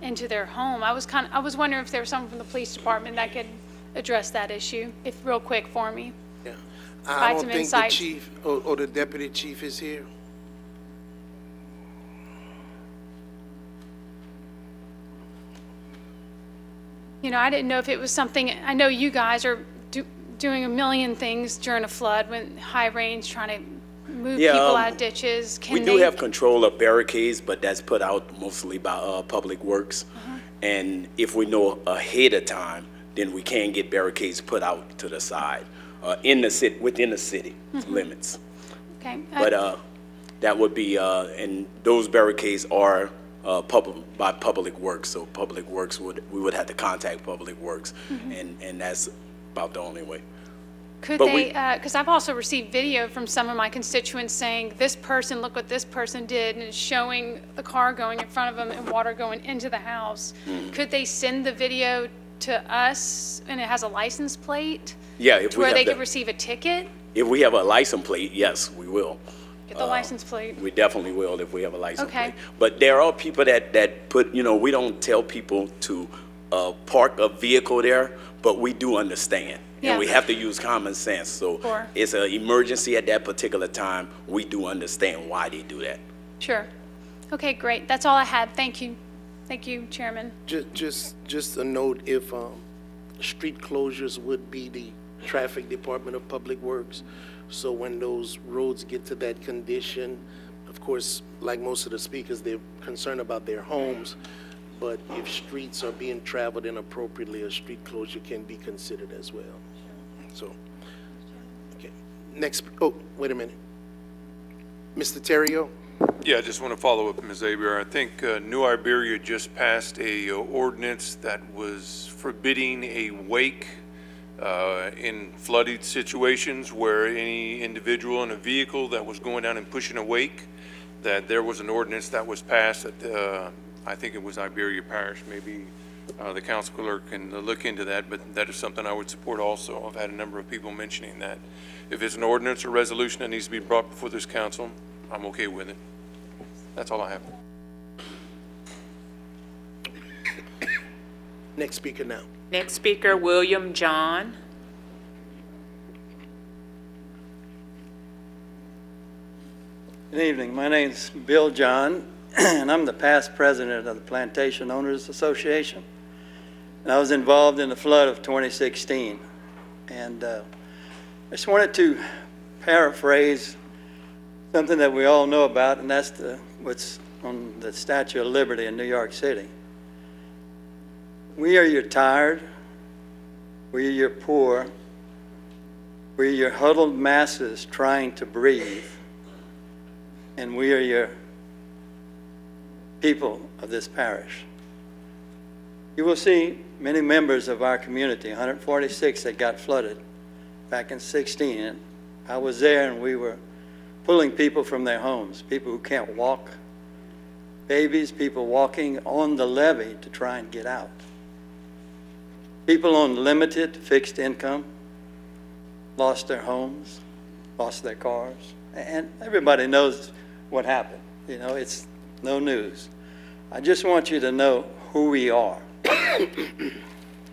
into their home. I was wondering if there was someone from the police department that could address that issue, if real quick for me. Yeah, I don't think the chief or the deputy chief is here. You know, I didn't know if it was something. I know you guys are doing a million things during a flood when high rains, trying to move people out of ditches. We do have control of barricades, but that's put out mostly by Public Works. And if we know ahead of time, then we can get barricades put out to the side in the city, within the city limits. Okay. But that would be, and those barricades are by Public Works. So Public Works we would have to contact Public Works, and that's about the only way. Could they, because I've also received video from some of my constituents saying, this person, look what this person did, and it's showing the car going in front of them and water going into the house. Could they send the video to us and it has a license plate? Yeah, to where they could receive a ticket? If we have a license plate, yes, we will. Get the license plate. We definitely will if we have a license plate. But there are people that put, you know, we don't tell people to park a vehicle there, but we do understand. And we have to use common sense. So it's an emergency at that particular time. We do understand why they do that. Sure. Okay, great. That's all I had. Thank you. Thank you, Chairman. Just a note, if street closures would be the Traffic Department of Public Works. So when those roads get to that condition, of course, like most of the speakers, they're concerned about their homes. But if streets are being traveled inappropriately, a street closure can be considered as well. So, okay. Next, oh, wait a minute. Mr. Terrio? Yeah, I just want to follow up, Ms. Aber. I think New Iberia just passed a ordinance that was forbidding a wake in flooded situations where any individual in a vehicle that was going down and pushing a wake, that there was an ordinance that was passed at I think it was Iberia Parish. Maybe the council clerk can look into that, but that is something I would support also. I've had a number of people mentioning that. If it's an ordinance or resolution that needs to be brought before this council, I'm okay with it. That's all I have. Next speaker now. Next speaker, William John. Good evening. My name is Bill John, and I'm the past president of the Plantation Owners Association. And I was involved in the flood of 2016. And I just wanted to paraphrase something that we all know about, and that's what's on the Statue of Liberty in New York City. We are your tired, we are your poor, we are your huddled masses trying to breathe, and we are your people of this parish. You will see many members of our community, 146 that got flooded back in 16. And I was there, and we were pulling people from their homes, people who can't walk, babies, people walking on the levee to try and get out. People on limited fixed income lost their homes, lost their cars, and everybody knows what happened. You know, it's no news. I just want you to know who we are.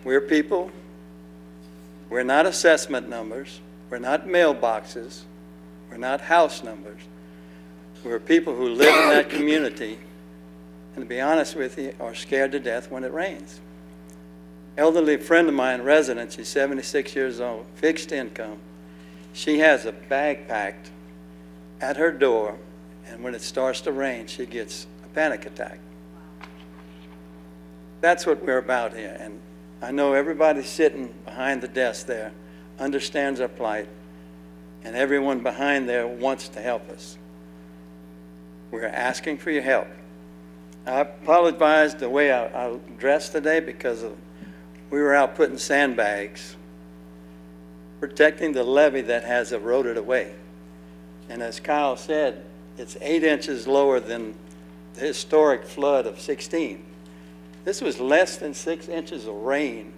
We're people. We're not assessment numbers. We're not mailboxes. We're not house numbers. We're people who live in that community, and to be honest with you, are scared to death when it rains. Elderly friend of mine, resident, she's 76 years old, fixed income. She has a bag packed at her door, and when it starts to rain, she gets a panic attack. That's what we're about here, and I know everybody sitting behind the desk there understands our plight, and everyone behind there wants to help us. We're asking for your help. I apologize the way I dressed today because we were out putting sandbags, protecting the levee that has eroded away. And as Kyle said, it's 8 inches lower than the historic flood of 16. This was less than 6 inches of rain.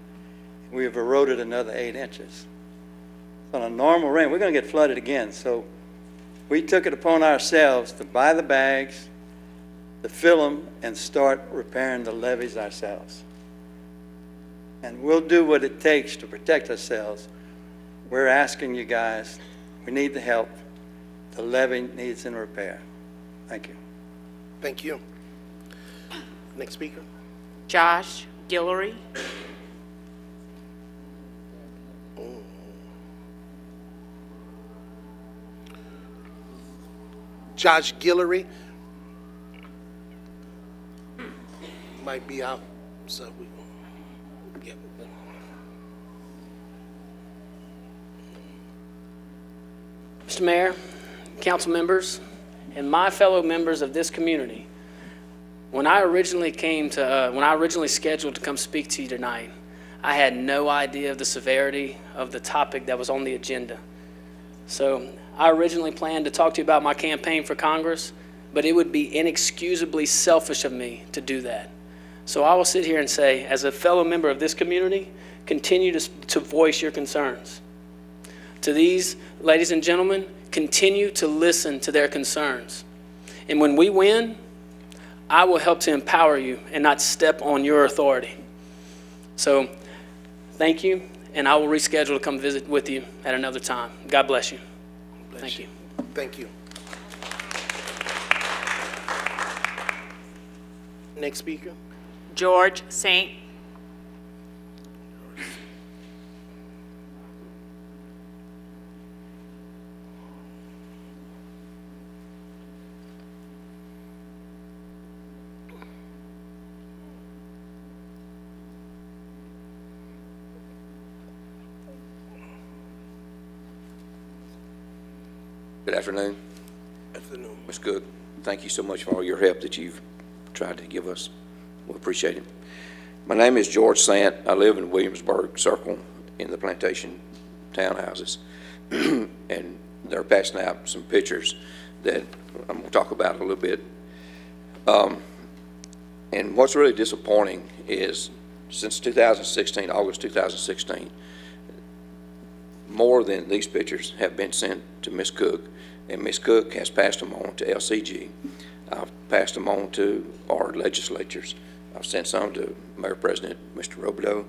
We have eroded another 8 inches. On a normal rain, we're going to get flooded again. So we took it upon ourselves to buy the bags, to fill them and start repairing the levees ourselves. And we'll do what it takes to protect ourselves. We're asking you guys, we need the help. The levee needs in repair. Thank you. Thank you. Next speaker. Josh Guillory. Josh Guillory might be out, so we yeah. Mr. Mayor, council members, and my fellow members of this community, when I originally scheduled to come speak to you tonight, I had no idea of the severity of the topic that was on the agenda. So I originally planned to talk to you about my campaign for Congress, but it would be inexcusably selfish of me to do that. So I will sit here and say, as a fellow member of this community, continue to voice your concerns. To these ladies and gentlemen, continue to listen to their concerns. And when we win, I will help to empower you and not step on your authority. So thank you, and I will reschedule to come visit with you at another time. God bless you. Thank you. Thank you. Next speaker. Jorge Sant. Good afternoon. Afternoon. Ms. Cook, thank you so much for all your help that you've tried to give us. We appreciate it. My name is Jorge Sant. I live in Williamsburg Circle in the plantation townhouses. And they're passing out some pictures that I'm going to talk about a little bit. And what's really disappointing is since 2016, August 2016, more than these pictures have been sent to Ms. Cook, and Ms. Cook has passed them on to LCG. I've passed them on to our legislatures. I've sent some to Mayor President, Mr. Robertson,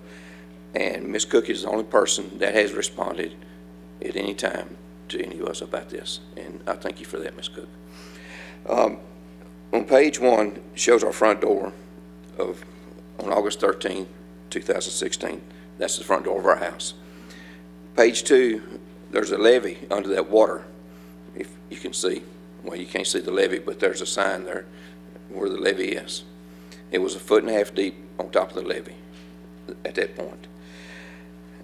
and Ms. Cook is the only person that has responded at any time to any of us about this, and I thank you for that, Ms. Cook. On page 1 shows our front door on August 13, 2016. That's the front door of our house. Page 2, there's a levee under that water. If you can see, well, you can't see the levee, but there's a sign there where the levee is. It was 1.5 feet deep on top of the levee at that point.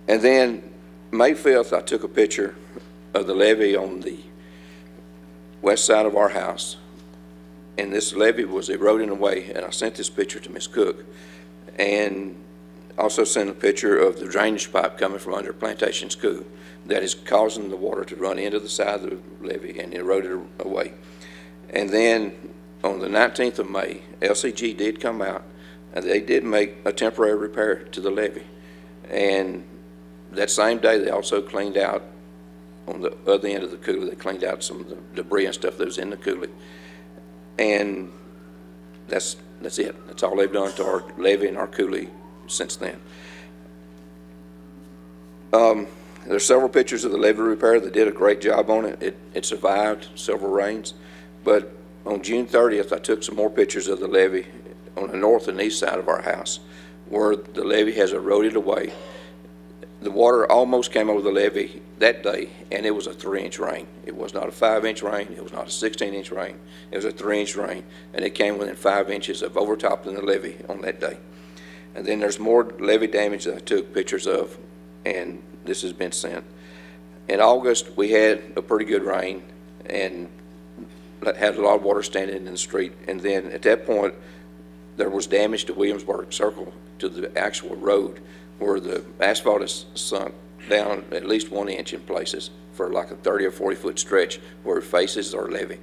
And then May 5th, I took a picture of the levee on the west side of our house, and this levee was eroding away, and I sent this picture to Ms. Cook, and also sent a picture of the drainage pipe coming from under Plantation School that is causing the water to run into the side of the levee and erode it away. And then on the 19th of May, LCG did come out, and they did make a temporary repair to the levee. And that same day, they also cleaned out on the other end of the coulee, they cleaned out some of the debris and stuff that was in the coulee. And that's it. That's all they've done to our levee and our coulee since then. There's several pictures of the levee repair. They did a great job on it. It survived several rains. But on June 30th, I took some more pictures of the levee on the north and east side of our house where the levee has eroded away. The water almost came over the levee that day, and it was a 3-inch rain. It was not a 5-inch rain. It was not a 16-inch rain. It was a 3-inch rain, and it came within 5 inches of overtopping the levee on that day. And then there's more levee damage that I took pictures of, and this has been sent. In August, we had a pretty good rain and had a lot of water standing in the street. And then at that point, there was damage to Williamsburg Circle, to the actual road, where the asphalt is sunk down at least 1 inch in places for like a 30 or 40 foot stretch where it faces our levee.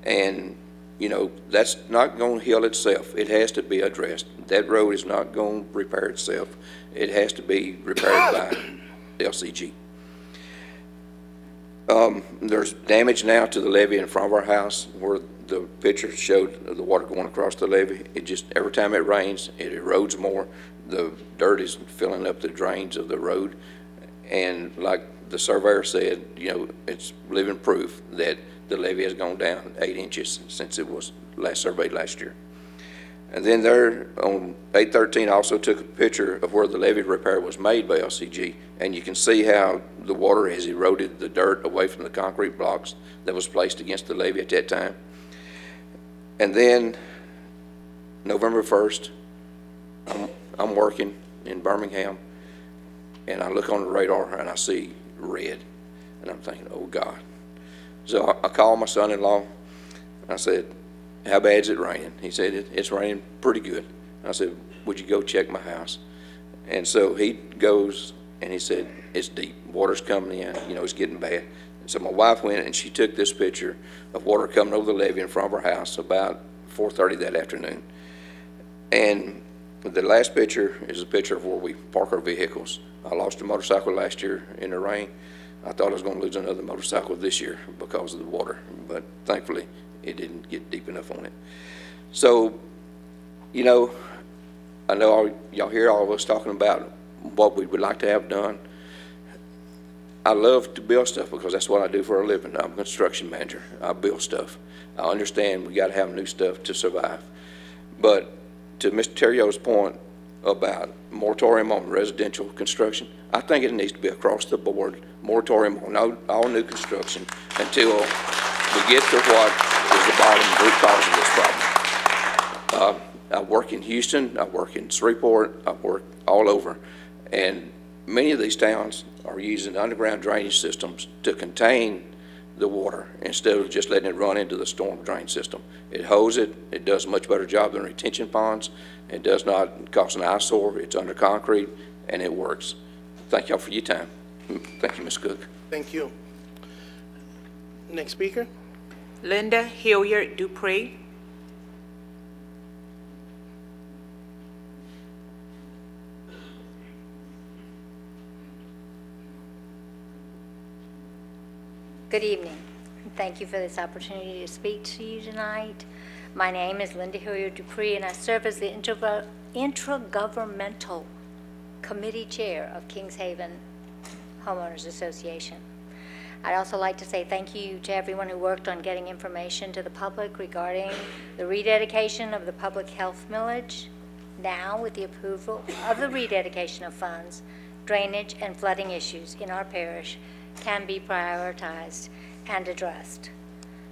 And you know, that's not going to heal itself. It has to be addressed. That road is not going to repair itself. It has to be repaired by LCG. There's damage now to the levee in front of our house where the picture showed the water going across the levee. It just, every time it rains, it erodes more. The dirt is filling up the drains of the road. And like the surveyor said, you know, it's living proof that the levee has gone down 8 inches since it was last surveyed last year. And then there on 813 also took a picture of where the levee repair was made by LCG, and you can see how the water has eroded the dirt away from the concrete blocks that was placed against the levee at that time. And then November 1st, I'm working in Birmingham, and I look on the radar and I see red, and I'm thinking, oh God. So I called my son-in-law. I said, how bad is it raining? He said, it's raining pretty good. I said, would you go check my house? And so he goes and he said, it's deep. Water's coming in, you know, it's getting bad. And so my wife went and she took this picture of water coming over the levee in front of our house about 4:30 that afternoon. And the last picture is a picture of where we park our vehicles. I lost a motorcycle last year in the rain. I thought I was going to lose another motorcycle this year because of the water, but thankfully it didn't get deep enough on it. So, you know, I know y'all hear all of us talking about what we would like to have done. I love to build stuff because that's what I do for a living. I'm a construction manager. I build stuff. I understand we got to have new stuff to survive. But to Mr. Terrio's point about moratorium on residential construction, I think it needs to be across the board moratorium on all new construction until we get to what is the bottom root cause of this problem. I work in Houston, I work in Shreveport, I work all over, and many of these towns are using underground drainage systems to contain the water instead of just letting it run into the storm drain system. It holds it, it does a much better job than retention ponds, it does not cause an eyesore, it's under concrete, and it works. Thank y'all for your time. Thank you, Ms. Cook. Thank you. Next speaker. Linda Hillier Dupre. Good evening. Thank you for this opportunity to speak to you tonight. My name is Linda Hillier Dupre, and I serve as the Intragovernmental Committee Chair of Kingshaven Homeowners Association. I'd also like to say thank you to everyone who worked on getting information to the public regarding the rededication of the public health millage. Now, with the approval of the rededication of funds, drainage and flooding issues in our parish can be prioritized and addressed.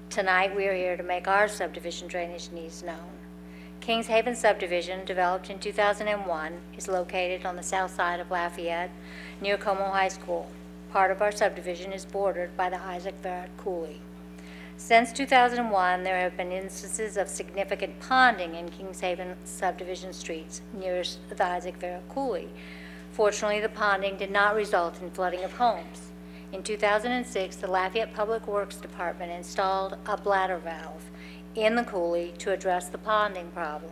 Tonight, we are here to make our subdivision drainage needs known. Kingshaven subdivision, developed in 2001, is located on the south side of Lafayette, near Como High School. Part of our subdivision is bordered by the Isaac Verrett Coulee. Since 2001, there have been instances of significant ponding in Kingshaven subdivision streets near the Isaac Verrett Coulee. Fortunately, the ponding did not result in flooding of homes. In 2006, the Lafayette Public Works Department installed a bladder valve in the coulee to address the ponding problem.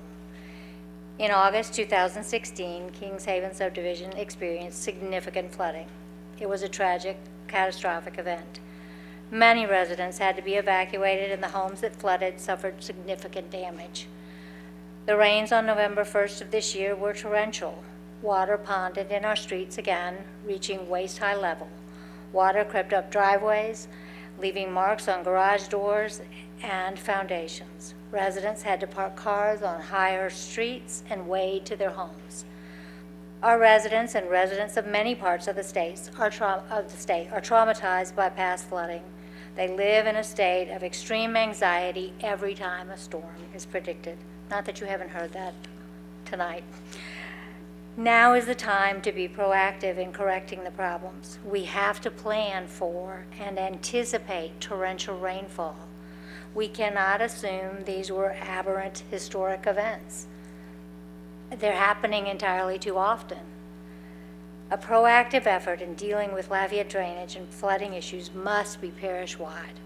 In August 2016, Kingshaven subdivision experienced significant flooding. It was a tragic, catastrophic event. Many residents had to be evacuated, and the homes that flooded suffered significant damage. The rains on November 1st of this year were torrential. Water ponded in our streets again, reaching waist-high level. Water crept up driveways, leaving marks on garage doors and foundations. Residents had to park cars on higher streets and wade to their homes. Our residents and residents of many parts of the state are traumatized by past flooding. They live in a state of extreme anxiety every time a storm is predicted. Not that you haven't heard that tonight. Now is the time to be proactive in correcting the problems. We have to plan for and anticipate torrential rainfall. We cannot assume these were aberrant historic events. They're happening entirely too often. A proactive effort in dealing with Lafayette drainage and flooding issues must be parish-wide.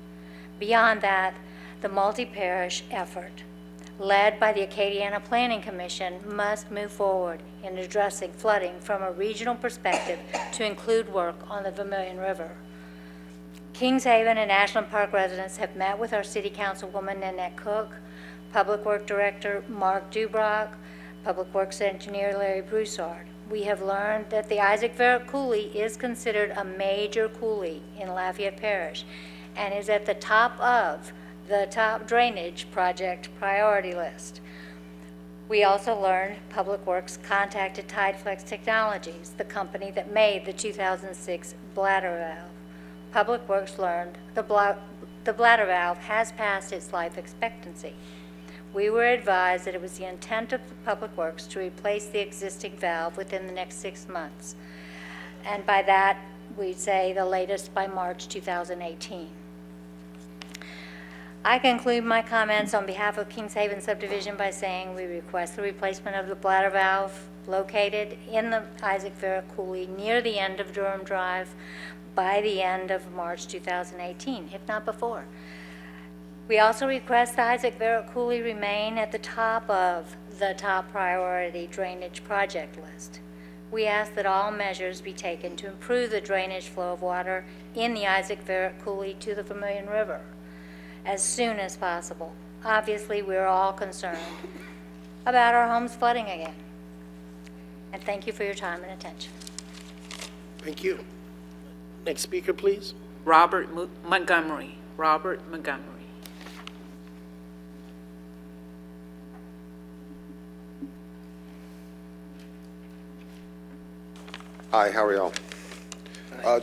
Beyond that, the multi-parish effort led by the Acadiana Planning Commission must move forward in addressing flooding from a regional perspective to include work on the Vermilion River. Kingshaven and Ashland Park residents have met with our City Councilwoman Nanette Cook, Public Works Director Mark Dubrock, Public Works Engineer Larry Broussard. We have learned that the Isaac Verrick Coulee is considered a major coulee in Lafayette Parish and is at the top of the top drainage project priority list. We also learned Public Works contacted Tideflex Technologies, the company that made the 2006 bladder valve. Public Works learned the bladder valve has passed its life expectancy. We were advised that it was the intent of Public Works to replace the existing valve within the next 6 months. And by that, we say the latest by March 2018. I conclude my comments on behalf of Kingshaven Subdivision by saying we request the replacement of the bladder valve located in the Isaac Verrick Coulee near the end of Durham Drive by the end of March 2018, if not before. We also request the Isaac Verrick Coulee remain at the top of the top priority drainage project list. We ask that all measures be taken to improve the drainage flow of water in the Isaac Verrick Coulee to the Vermilion River as soon as possible. Obviously, we're all concerned about our homes flooding again. And thank you for your time and attention. Thank you. Next speaker, please. Robert Montgomery. Robert Montgomery. Hi, how are y'all?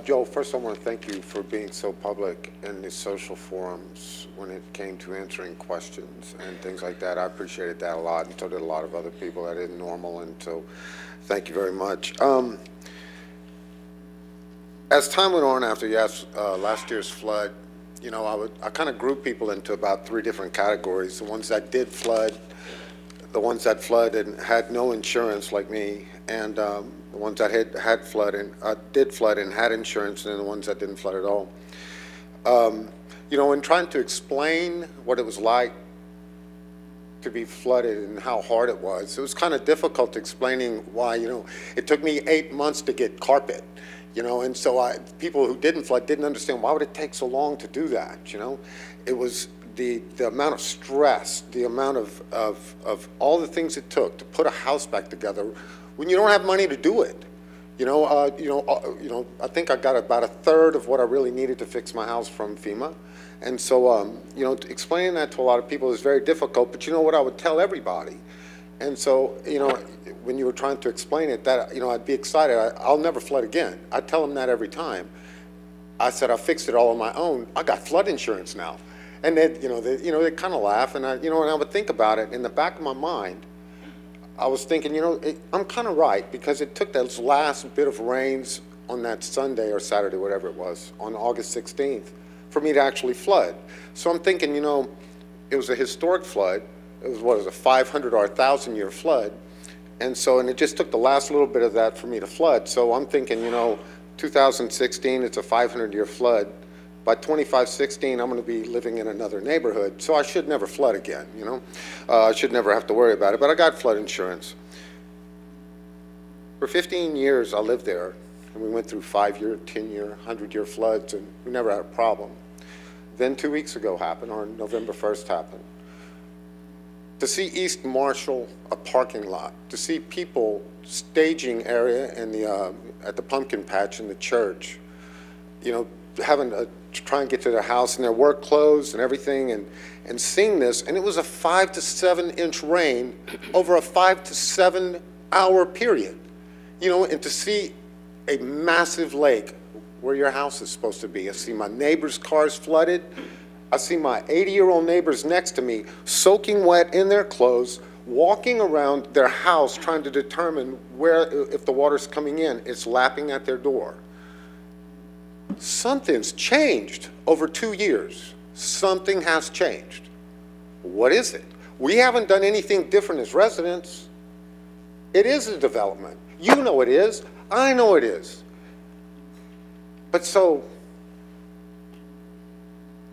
Joe, first I want to thank you for being so public in the social forums when it came to answering questions and things like that. I appreciated that a lot, and so did a lot of other people. That isn't normal, and so thank you very much. As time went on after last year's flood, you know, I kind of grouped people into about 3 different categories. The ones that did flood, the ones that flooded and had no insurance like me, and the ones that had flood and did flood and had insurance, and the ones that didn't flood at all. You know, in trying to explain what it was like to be flooded and how hard it was kind of difficult explaining why, you know, it took me 8 months to get carpet, you know, and so people who didn't flood didn't understand why would it take so long to do that, you know. It was the amount of stress, the amount of all the things it took to put a house back together when you don't have money to do it. You know, I think I got about 1/3 of what I really needed to fix my house from FEMA. And so, you know, explaining that to a lot of people is very difficult, but you know what I would tell everybody. And so, you know, when you were trying to explain it, that, you know, I'd be excited. I'll never flood again. I tell them that every time. I said, I fixed it all on my own. I got flood insurance now. And then, they kind of laugh, and and I would think about it in the back of my mind. I was thinking, you know, I'm kind of right, because it took those last bit of rains on that Sunday or Saturday, whatever it was, on August 16th, for me to actually flood. So I'm thinking, you know, it was a historic flood. It was, what, it was a 500 or 1,000-year flood. And it just took the last little bit of that for me to flood. So I'm thinking, you know, 2016, it's a 500-year flood. By 2516, I'm going to be living in another neighborhood, so I should never flood again, you know. I should never have to worry about it, but I got flood insurance. For 15 years, I lived there, and we went through 5-year, 10-year, 100-year floods, and we never had a problem. Then 2 weeks ago happened, or November 1st happened. To see East Marshall, a parking lot, to see people staging area in at the pumpkin patch in the church, you know, having to try and get to their house in their work clothes and everything, and seeing this, and it was a 5 to 7 inch rain over a 5 to 7 hour period, you know, and to see a massive lake where your house is supposed to be. I see my neighbors' cars flooded. I see my 80-year-old neighbors next to me soaking wet in their clothes, walking around their house trying to determine where, if the water's coming in, it's lapping at their door. Something's changed over 2 years. Something has changed. What is it? We haven't done anything different as residents. It is a development. You know it is. I know it is. But so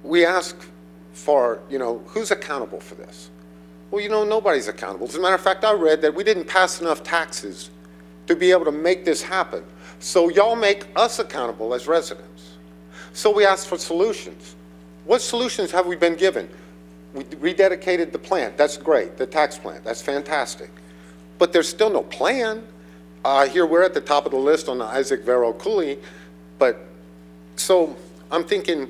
we ask for, you know, who's accountable for this? Well, you know, nobody's accountable. As a matter of fact, I read that we didn't pass enough taxes to be able to make this happen. So y'all make us accountable as residents. So we asked for solutions. What solutions have we been given? We rededicated the plant. That's great. The tax plant. That's fantastic. But there's still no plan. Here we're at the top of the list on the Isaac Vero Cooley. But so I'm thinking,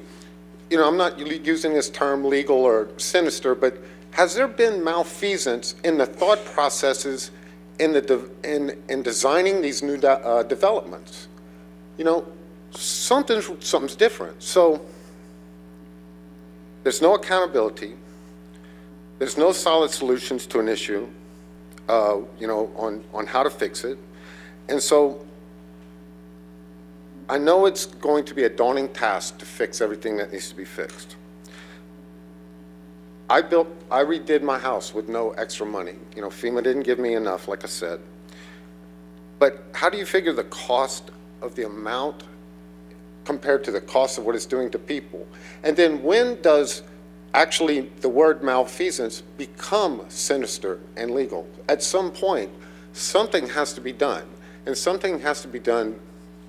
you know, I'm not using this term legal or sinister, but has there been malfeasance in the thought processes in designing these new developments? You know, something's different. So there's no accountability. There's no solid solutions to an issue, you know, on how to fix it. And so I know it's going to be a daunting task to fix everything that needs to be fixed. I redid my house with no extra money. You know, FEMA didn't give me enough, like I said. But how do you figure the cost of the amount compared to the cost of what it's doing to people? And then when does actually the word malfeasance become sinister and legal? At some point, something has to be done. And something has to be done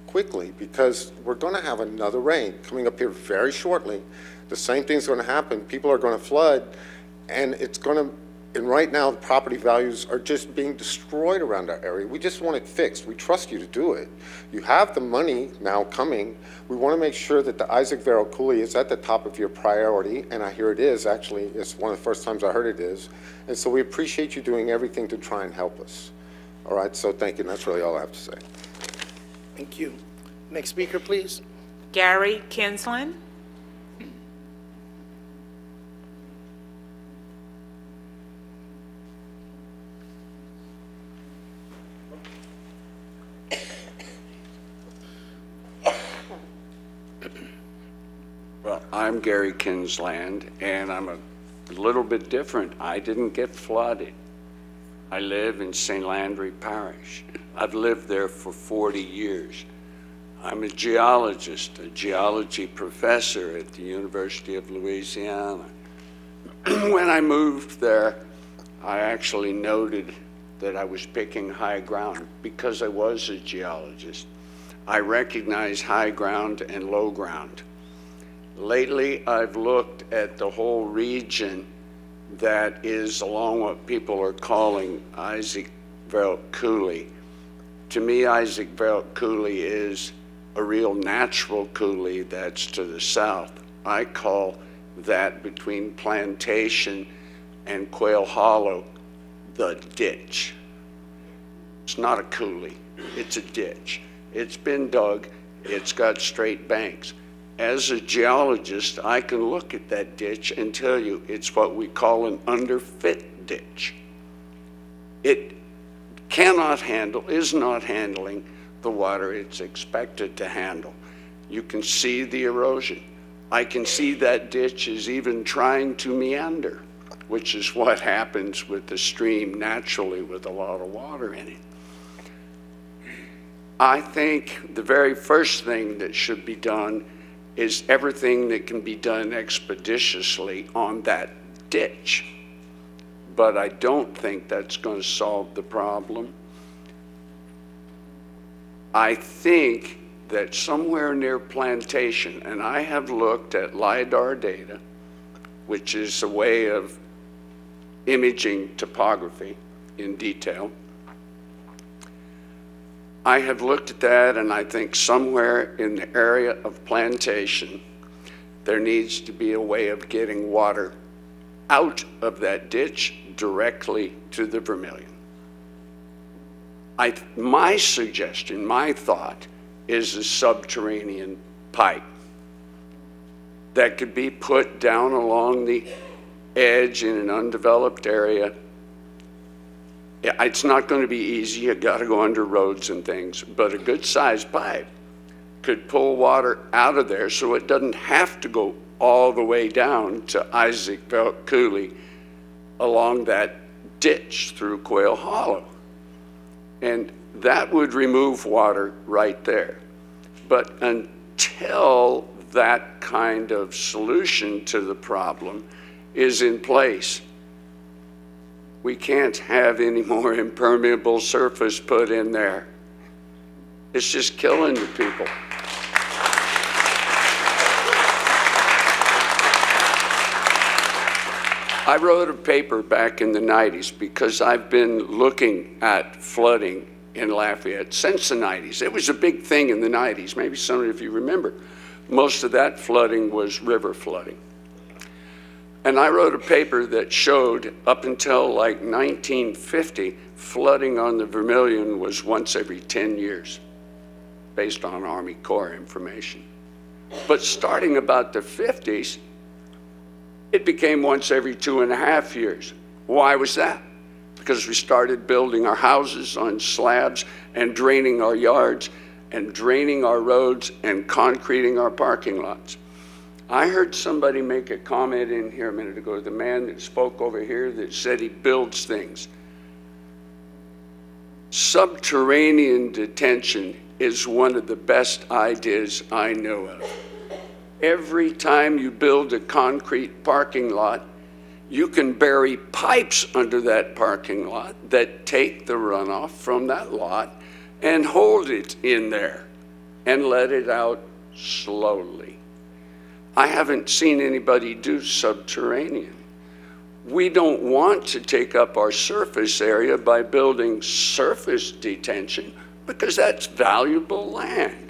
quickly, because we're going to have another rain coming up here very shortly. The same thing's going to happen. People are going to flood, and it's going to, and right now the property values are just being destroyed around our area. We just want it fixed. We trust you to do it. You have the money now coming. We want to make sure that the Isaac Vero Cooley is at the top of your priority, and I hear it is, actually. It's one of the first times I heard it is. And so we appreciate you doing everything to try and help us. All right, so thank you, and that's really all I have to say. Thank you. Next speaker, please. Gary Kingsland. Well, I'm Gary Kingsland, and I'm a little bit different. I didn't get flooded. I live in St. Landry Parish. I've lived there for 40 years. I'm a geologist, a geology professor at the University of Louisiana. When I moved there, I actually noted that I was picking high ground because I was a geologist. I recognize high ground and low ground. Lately, I've looked at the whole region that is along what people are calling Isaac Vero Cooley. To me, Isaac Vero Cooley is a real natural coulee that's to the south. I call that between Plantation and Quail Hollow the ditch. It's not a coulee, it's a ditch. It's been dug, it's got straight banks. As a geologist, I can look at that ditch and tell you it's what we call an underfit ditch. It cannot handle, is not handling the water it's expected to handle. You can see the erosion. I can see that ditch is even trying to meander, which is what happens with the stream naturally with a lot of water in it. I think the very first thing that should be done is everything that can be done expeditiously on that ditch. But I don't think that's going to solve the problem. I think that somewhere near Plantation, and I have looked at LIDAR data, which is a way of imaging topography in detail. I have looked at that, and I think somewhere in the area of Plantation, there needs to be a way of getting water out of that ditch directly to the Vermilion. My suggestion, my thought, is a subterranean pipe that could be put down along the edge in an undeveloped area. It's not going to be easy. You got to go under roads and things, but a good sized pipe could pull water out of there so it doesn't have to go all the way down to Isaac Vero Cooley along that ditch through Quail Hollow. And that would remove water right there. But until that kind of solution to the problem is in place, we can't have any more impermeable surface put in there. It's just killing the people. I wrote a paper back in the 90s because I've been looking at flooding in Lafayette since the 90s. It was a big thing in the 90s. Maybe some of you remember. Most of that flooding was river flooding. And I wrote a paper that showed up until like 1950, flooding on the Vermilion was once every 10 years, based on Army Corps information. But starting about the 50s, it became once every 2.5 years. Why was that? Because we started building our houses on slabs and draining our yards and draining our roads and concreting our parking lots. I heard somebody make a comment in here a minute ago, the man that spoke over here that said he builds things. Subterranean detention is one of the best ideas I know of. Every time you build a concrete parking lot, you can bury pipes under that parking lot that take the runoff from that lot and hold it in there and let it out slowly. I haven't seen anybody do subterranean. We don't want to take up our surface area by building surface detention because that's valuable land.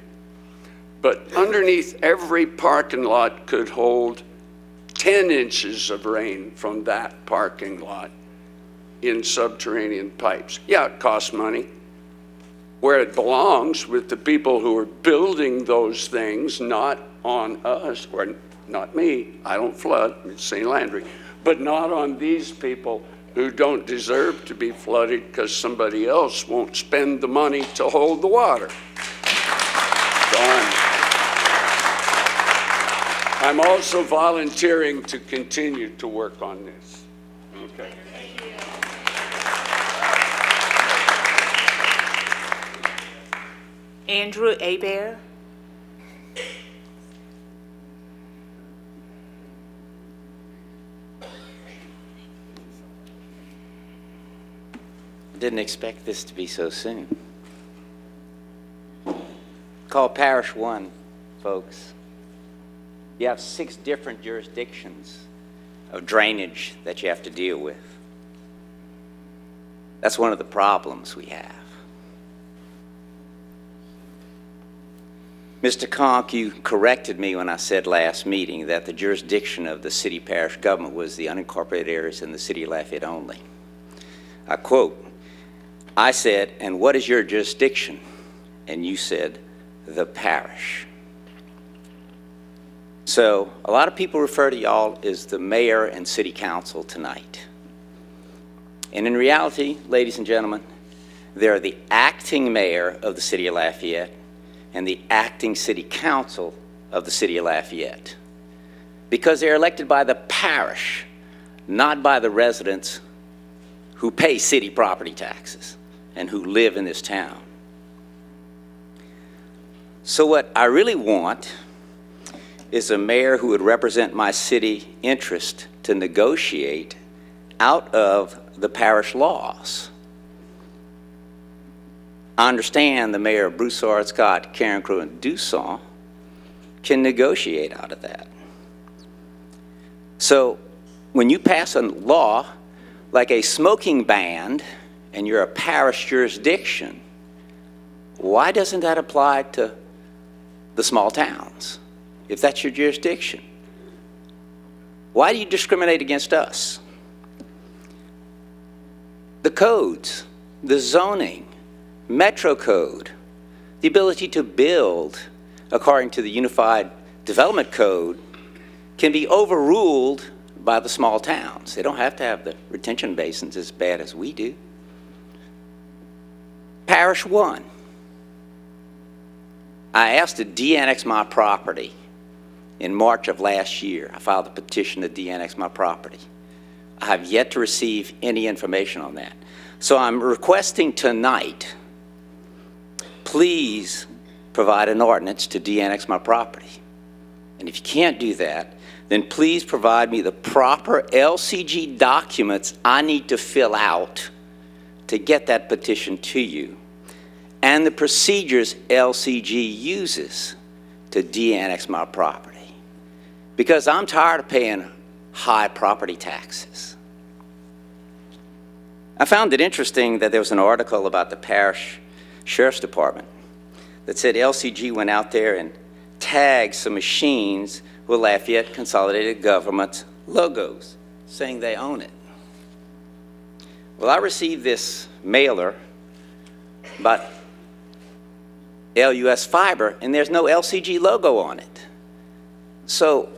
But underneath every parking lot could hold 10 inches of rain from that parking lot in subterranean pipes. Yeah, it costs money. Where it belongs with the people who are building those things, not on us, or not me, I don't flood, it's St. Landry, but not on these people who don't deserve to be flooded because somebody else won't spend the money to hold the water. I'm also volunteering to continue to work on this. Okay. Andrew Abear. Didn't expect this to be so soon. Call Parish 1, folks. You have 6 different jurisdictions of drainage that you have to deal with. That's one of the problems we have. Mr. Conk, you corrected me when I said last meeting that the jurisdiction of the city parish government was the unincorporated areas in the city of Lafayette only. I quote, I said, and what is your jurisdiction? And you said, the parish. So a lot of people refer to y'all as the mayor and city council tonight. And in reality, ladies and gentlemen, they're the acting mayor of the city of Lafayette and the acting city council of the city of Lafayette, because they're elected by the parish, not by the residents who pay city property taxes and who live in this town. So what I really want is a mayor who would represent my city interest to negotiate out of the parish laws. I understand the mayor of Broussard, Scott, Carencro, and Dusson can negotiate out of that. So when you pass a law like a smoking ban and you're a parish jurisdiction, why doesn't that apply to the small towns if that's your jurisdiction? Why do you discriminate against us? The codes, the zoning, Metro Code, the ability to build according to the Unified Development Code can be overruled by the small towns. They don't have to have the retention basins as bad as we do. Parish 1. I asked to de-annex my property in March of last year. I filed a petition to de-annex my property. I have yet to receive any information on that. So I'm requesting tonight, please provide an ordinance to de-annex my property. And if you can't do that, then please provide me the proper LCG documents I need to fill out to get that petition to you, and the procedures LCG uses to de-annex my property. Because I'm tired of paying high property taxes. I found it interesting that there was an article about the parish sheriff's department that said LCG went out there and tagged some machines with Lafayette Consolidated Government logos, saying they own it. Well, I received this mailer about LUS Fiber, and there's no LCG logo on it. So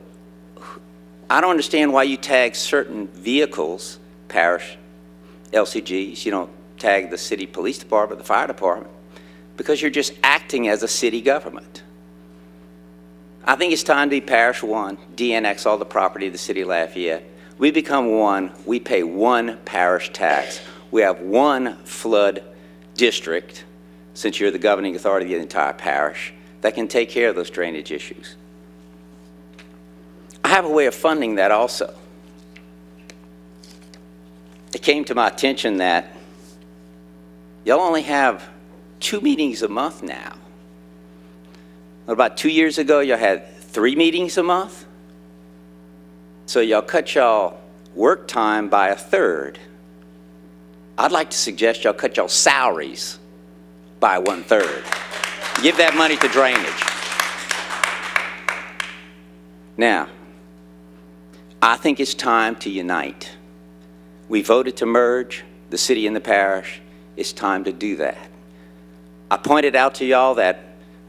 I don't understand why you tag certain vehicles, parish LCGs, you don't tag the city police department, the fire department, because you're just acting as a city government. I think it's time to be parish one, de-annex all the property of the city of Lafayette. We become one, we pay one parish tax. We have one flood district, since you're the governing authority of the entire parish, that can take care of those drainage issues. I have a way of funding that also. It came to my attention that y'all only have 2 meetings a month now. About 2 years ago, y'all had 3 meetings a month. So y'all cut y'all work time by 1/3. I'd like to suggest y'all cut y'all salaries by 1/3. Give that money to drainage. Now, I think it's time to unite. We voted to merge the city and the parish. It's time to do that. I pointed out to y'all that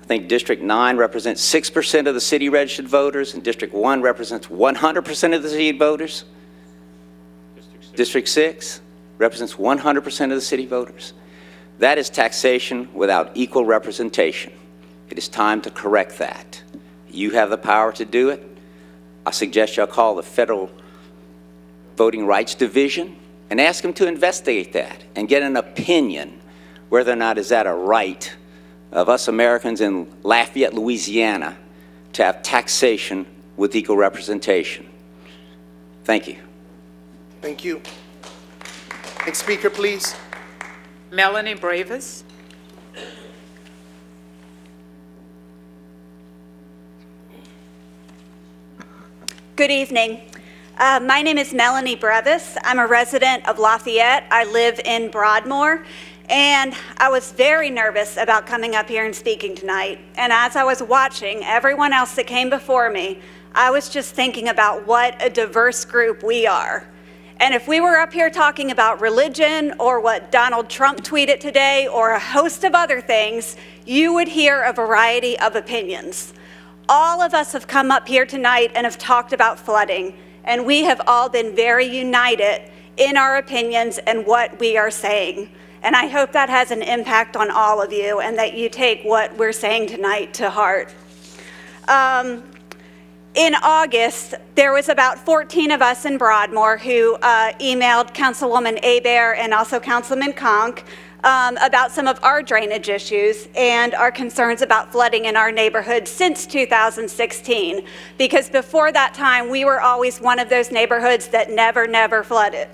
I think District 9 represents 6% of the city registered voters, and District 1 represents 100% of the city voters. District 6 represents 100% of the city voters. That is taxation without equal representation. It is time to correct that. You have the power to do it. I suggest y'all call the Federal Voting Rights Division and ask them to investigate that and get an opinion whether or not is that a right of us Americans in Lafayette, Louisiana, to have taxation with equal representation. Thank you. Thank you. Next speaker, please. Melanie Brevis. Good evening. My name is Melanie Brevis. I'm a resident of Lafayette. I live in Broadmoor, and I was very nervous about coming up here and speaking tonight. And as I was watching everyone else that came before me, I was just thinking about what a diverse group we are. And if we were up here talking about religion or what Donald Trump tweeted today or a host of other things, you would hear a variety of opinions. All of us have come up here tonight and have talked about flooding, and we have all been very united in our opinions and what we are saying. And I hope that has an impact on all of you and that you take what we're saying tonight to heart. In August, there was about 14 of us in Broadmoor who emailed Councilwoman Hebert and also Councilman Conk about some of our drainage issues and our concerns about flooding in our neighborhood since 2016. Because before that time, we were always one of those neighborhoods that never flooded.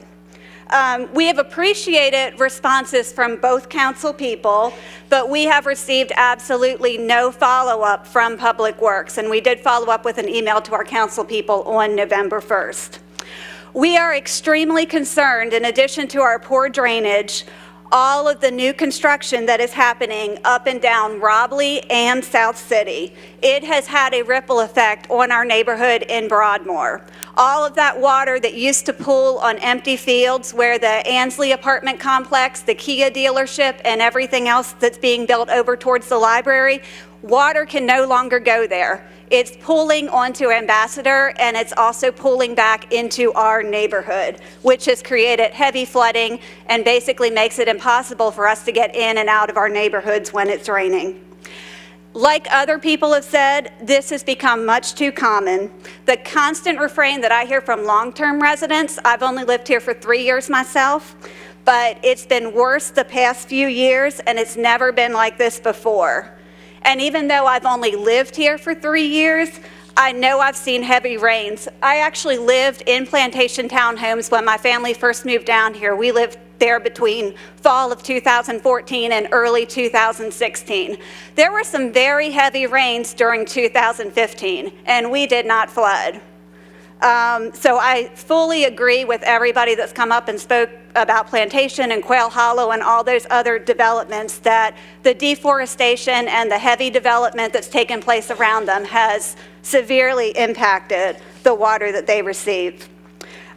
We have appreciated responses from both council people, but we have received absolutely no follow-up from Public Works, and we did follow up with an email to our council people on November 1st. We are extremely concerned, in addition to our poor drainage, all of the new construction that is happening up and down Robley and South City. It has had a ripple effect on our neighborhood in Broadmoor. All of that water that used to pool on empty fields where the Ansley apartment complex, the Kia dealership, and everything else that's being built over towards the library, water can no longer go there. It's pooling onto Ambassador, and it's also pooling back into our neighborhood, which has created heavy flooding and basically makes it impossible for us to get in and out of our neighborhoods when it's raining. Like other people have said, this has become much too common. The constant refrain that I hear from long-term residents, I've only lived here for 3 years myself, but it's been worse the past few years, and it's never been like this before. And even though I've only lived here for 3 years, I know I've seen heavy rains. I actually lived in Plantation Townhomes when my family first moved down here. We lived there between fall of 2014 and early 2016. There were some very heavy rains during 2015, and we did not flood. So I fully agree with everybody that's come up and spoke about Plantation and Quail Hollow and all those other developments, that the deforestation and the heavy development that's taken place around them has severely impacted the water that they receive.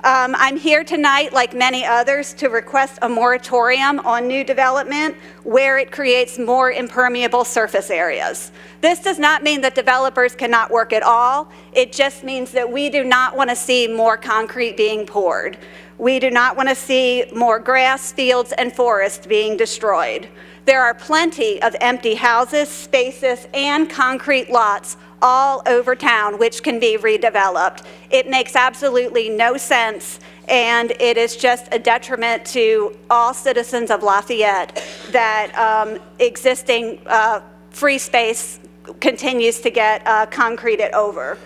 I'm here tonight, like many others, to request a moratorium on new development where it creates more impermeable surface areas. This does not mean that developers cannot work at all. It just means that we do not want to see more concrete being poured. We do not want to see more grass, fields, and forests being destroyed. There are plenty of empty houses, spaces, and concrete lots all over town which can be redeveloped. It makes absolutely no sense, and it is just a detriment to all citizens of Lafayette that existing free space continues to get concreted over.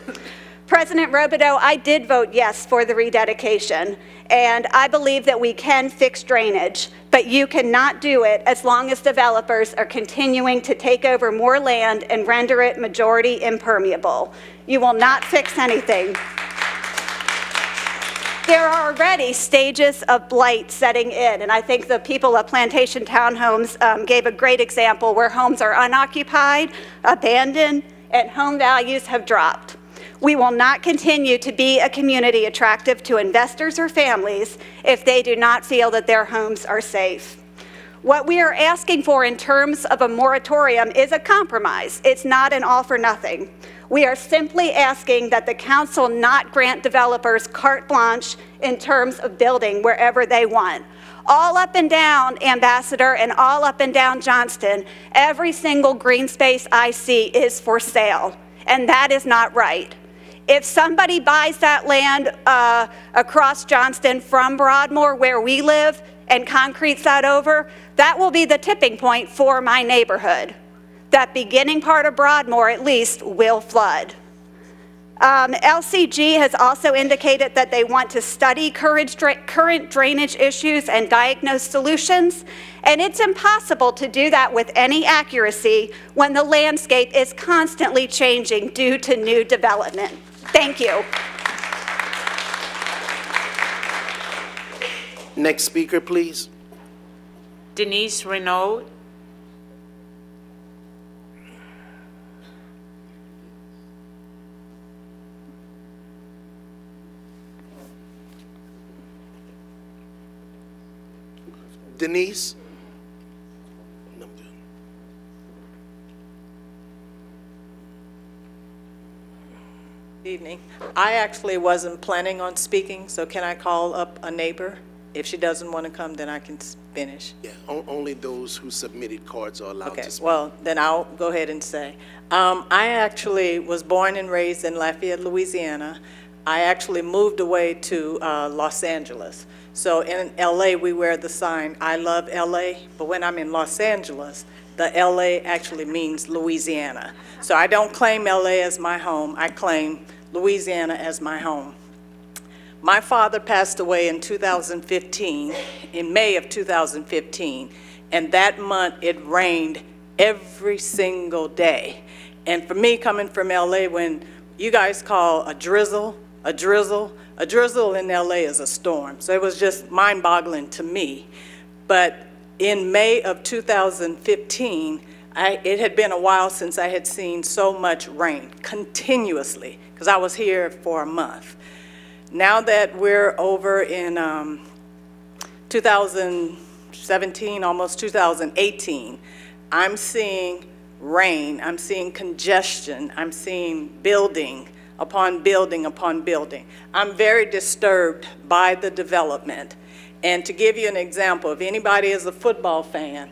President Robideau, I did vote yes for the rededication, and I believe that we can fix drainage, but you cannot do it as long as developers are continuing to take over more land and render it majority impermeable. You will not fix anything. There are already stages of blight setting in, and I think the people of Plantation Townhomes gave a great example where homes are unoccupied, abandoned, and home values have dropped. We will not continue to be a community attractive to investors or families if they do not feel that their homes are safe. What we are asking for in terms of a moratorium is a compromise. It's not an all for nothing. We are simply asking that the council not grant developers carte blanche in terms of building wherever they want. All up and down Ambassador and all up and down Johnston, every single green space I see is for sale, and that is not right. If somebody buys that land across Johnston from Broadmoor where we live and concretes that over, that will be the tipping point for my neighborhood. That beginning part of Broadmoor at least will flood. LCG has also indicated that they want to study current drainage issues and diagnose solutions, and it's impossible to do that with any accuracy when the landscape is constantly changing due to new development. Thank you. Next speaker, please. Denise Reno. Denise? Evening. I actually wasn't planning on speaking, so can I call up a neighbor? If she doesn't want to come, then I can finish. Yeah, only those who submitted cards are allowed to speak. Well, then I'll go ahead and say. I actually was born and raised in Lafayette, Louisiana. I actually moved away to Los Angeles. So in LA, we wear the sign, I love LA, but when I'm in Los Angeles, the LA actually means Louisiana. So I don't claim LA as my home, I claim Louisiana as my home. My father passed away in 2015, in May of 2015, and that month it rained every single day. And for me, coming from LA, when you guys call a drizzle in LA is a storm. So it was just mind-boggling to me. But in May of 2015, it had been a while since I had seen so much rain continuously, because I was here for a month. Now that we're over in 2017, almost 2018, I'm seeing rain, I'm seeing congestion, I'm seeing building upon building upon building. I'm very disturbed by the development. And to give you an example, if anybody is a football fan,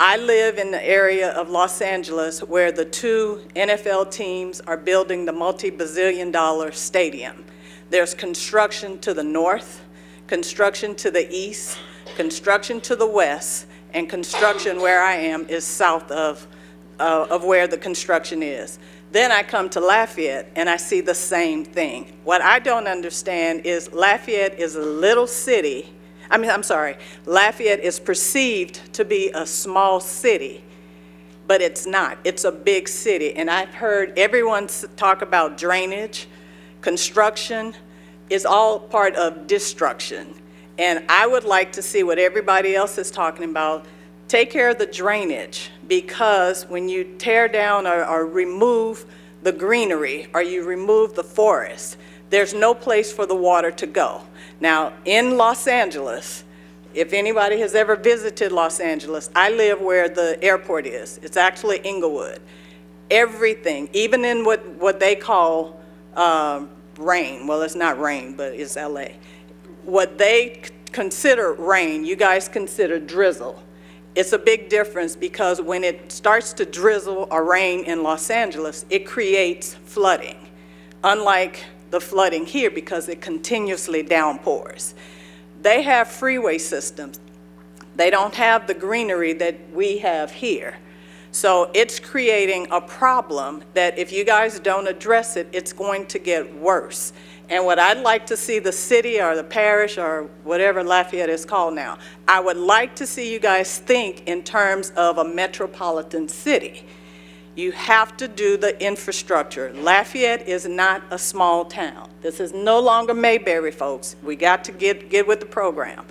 I live in the area of Los Angeles where the two NFL teams are building the multi-bazillion-dollar stadium. There's construction to the north, construction to the east, construction to the west, and construction where I am is south of where the construction is. Then I come to Lafayette and I see the same thing. What I don't understand is Lafayette is a little city. Lafayette is perceived to be a small city, but it's not. It's a big city. And I've heard everyone talk about drainage, construction, is all part of destruction. And I would like to see what everybody else is talking about. Take care of the drainage, because when you tear down or remove the greenery or you remove the forest, there's no place for the water to go. Now, in Los Angeles, if anybody has ever visited Los Angeles, I live where the airport is. It's actually Inglewood. Everything, even in what they call rain, well, it's not rain, but it's LA. What they consider rain, you guys consider drizzle. It's a big difference, because when it starts to drizzle or rain in Los Angeles, it creates flooding, unlike the flooding here, because it continuously downpours. They have freeway systems. They don't have the greenery that we have here. So it's creating a problem that if you guys don't address it, it's going to get worse. And what I'd like to see the city or the parish or whatever Lafayette is called now, I would like to see you guys think in terms of a metropolitan city. You have to do the infrastructure. Lafayette is not a small town. This is no longer Mayberry, folks. We got to get with the program.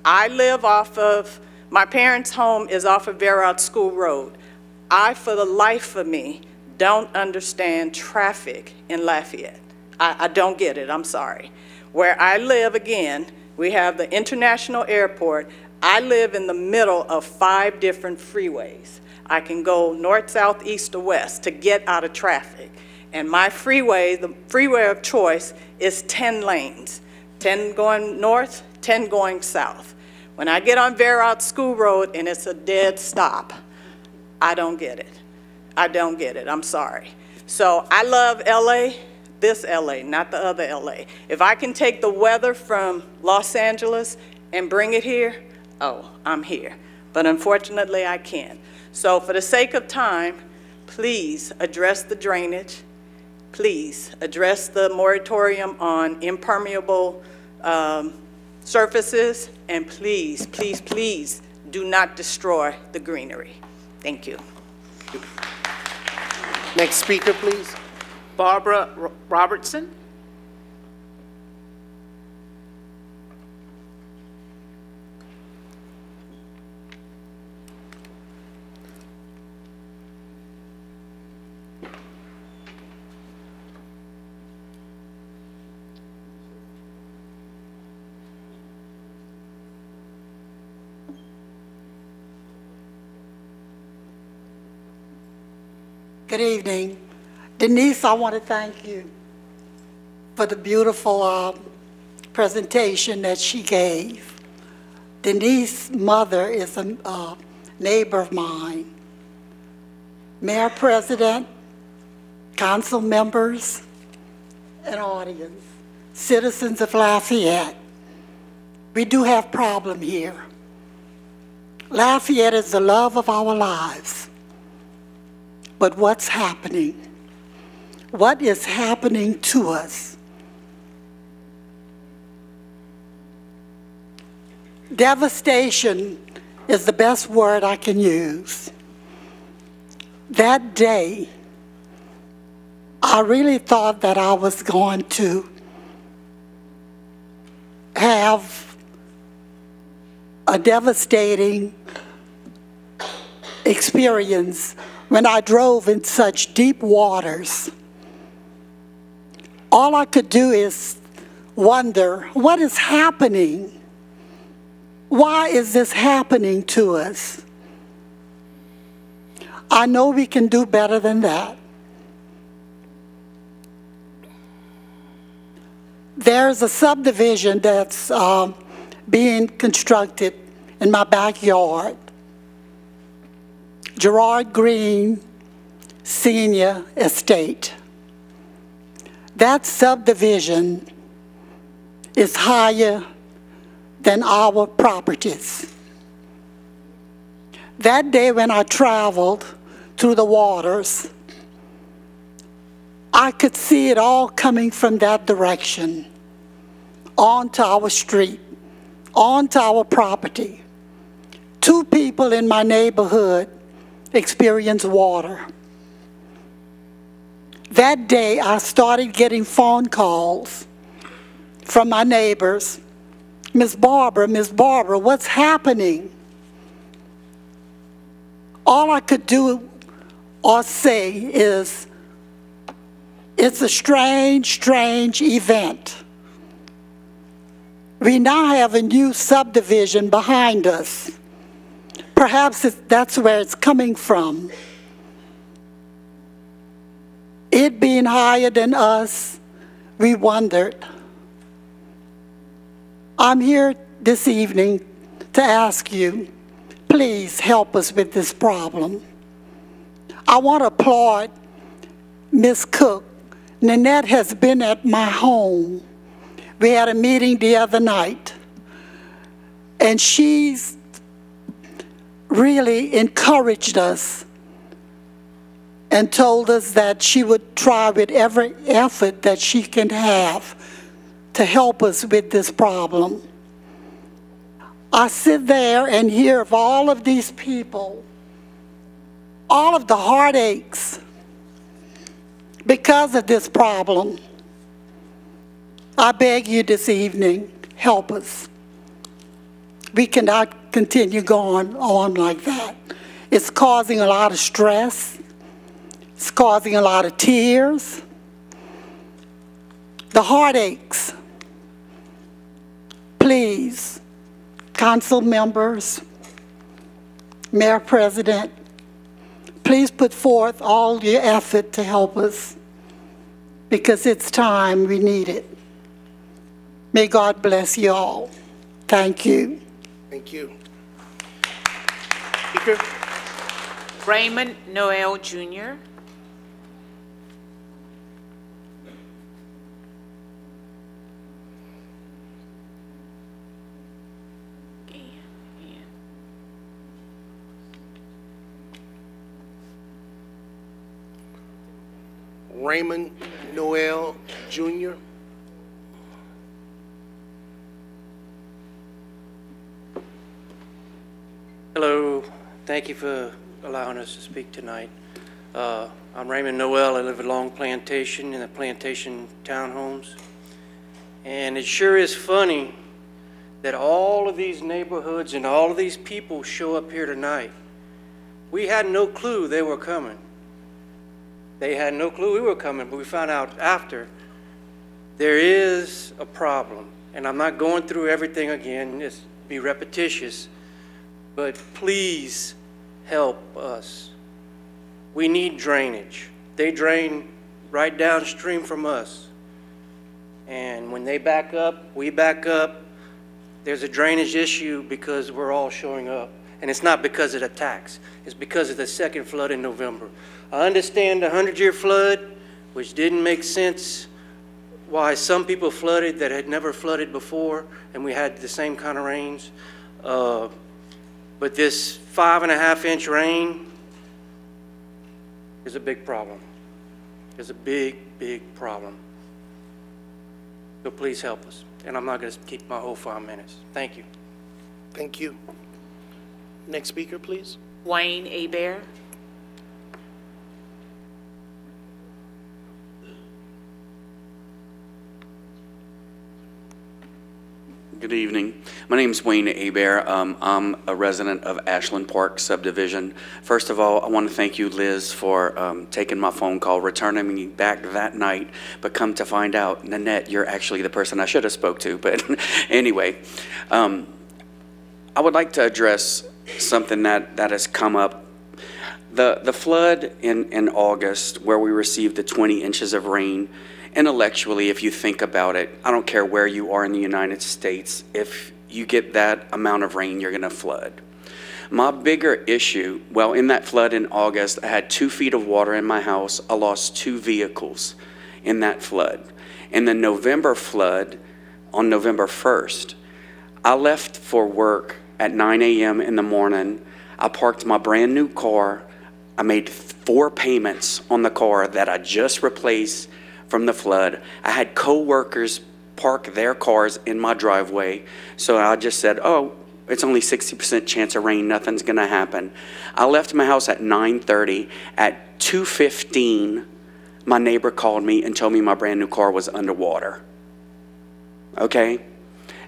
I live off of, my parents' home is off of Verrott School Road. I, for the life of me, don't understand traffic in Lafayette. I don't get it, I'm sorry. Where I live, again, we have the international airport. I live in the middle of 5 different freeways. I can go north, south, east, or west to get out of traffic. And my freeway, the freeway of choice, is 10 lanes. 10 going north, 10 going south. When I get on Verrott School Road and it's a dead stop, I don't get it. I don't get it, I'm sorry. So I love LA, this LA, not the other LA. If I can take the weather from Los Angeles and bring it here, oh, I'm here. But unfortunately, I can't. So for the sake of time, please address the drainage. Please address the moratorium on impermeable surfaces. And please, please, please do not destroy the greenery. Thank you. Next speaker, please. Barbara Robertson. Good evening. Denise, I want to thank you for the beautiful presentation that she gave. Denise's mother is a neighbor of mine. Mayor, President, council members, and audience, citizens of Lafayette, we do have a problem here. Lafayette is the love of our lives. But what's happening? What is happening to us? Devastation is the best word I can use. That day, I really thought that I was going to have a devastating experience when I drove in such deep waters. All I could do is wonder, what is happening? Why is this happening to us? I know we can do better than that. There's a subdivision that's being constructed in my backyard. Gerard Green Senior Estate. That subdivision is higher than our properties. That day when I traveled through the waters, I could see it all coming from that direction, onto our street, onto our property. 2 people in my neighborhood experienced water. That day, I started getting phone calls from my neighbors. Miss Barbara, what's happening? All I could do or say is, it's a strange, strange event. We now have a new subdivision behind us. Perhaps that's where it's coming from. It being higher than us, we wondered. I'm here this evening to ask you, please help us with this problem. I want to applaud Ms. Cook. Nanette has been at my home. We had a meeting the other night, and she's really encouraged us and told us that she would try with every effort that she can have to help us with this problem. I sit there and hear of all of these people, all of the heartaches because of this problem. I beg you this evening, help us. We cannot continue going on like that. It's causing a lot of stress. It's causing a lot of tears. The heartaches. Please, council members, Mayor President, please put forth all your effort to help us, because it's time, we need it. May God bless you all. Thank you. Thank you. Speaker. Raymond Noel, Jr. Raymond Noel, Jr. Hello, thank you for allowing us to speak tonight. I'm Raymond Noel. I live at Long Plantation in the Plantation Townhomes. And it sure is funny that all of these neighborhoods and all of these people show up here tonight. We had no clue they were coming. They had no clue we were coming, but we found out after. There is a problem, and I'm not going through everything again, just be repetitious, but please help us. We need drainage. They drain right downstream from us. And when they back up, we back up. There's a drainage issue because we're all showing up. And it's not because of the tax. It's because of the second flood in November. I understand the 100-year flood, which didn't make sense why some people flooded that had never flooded before, and we had the same kind of rains. But this 5.5-inch rain is a big problem. It's a big, big problem. So please help us. And I'm not going to keep my whole 5 minutes. Thank you. Thank you. Next speaker, please. Wayne Hebert. Good evening. My name is Wayne Hebert. I'm a resident of Ashland Park subdivision. First of all, I want to thank you, Liz, for taking my phone call, returning me back that night, but come to find out, Nanette, you're actually the person I should have spoke to. But anyway, I would like to address something that has come up. The flood in August, where we received the 20 inches of rain, intellectually, if you think about it, I don't care where you are in the United States, if you get that amount of rain, you're going to flood. My bigger issue, well, in that flood in August, I had 2 feet of water in my house. I lost 2 vehicles in that flood. In the November flood, on November 1st, I left for work at 9 a.m. in the morning. I parked my brand new car. I made 4 payments on the car that I just replaced from the flood. I had co-workers park their cars in my driveway, so I just said, oh, it's only 60% chance of rain, nothing's gonna happen. I left my house at 9:30. At 2:15, my neighbor called me and told me my brand new car was underwater. okay?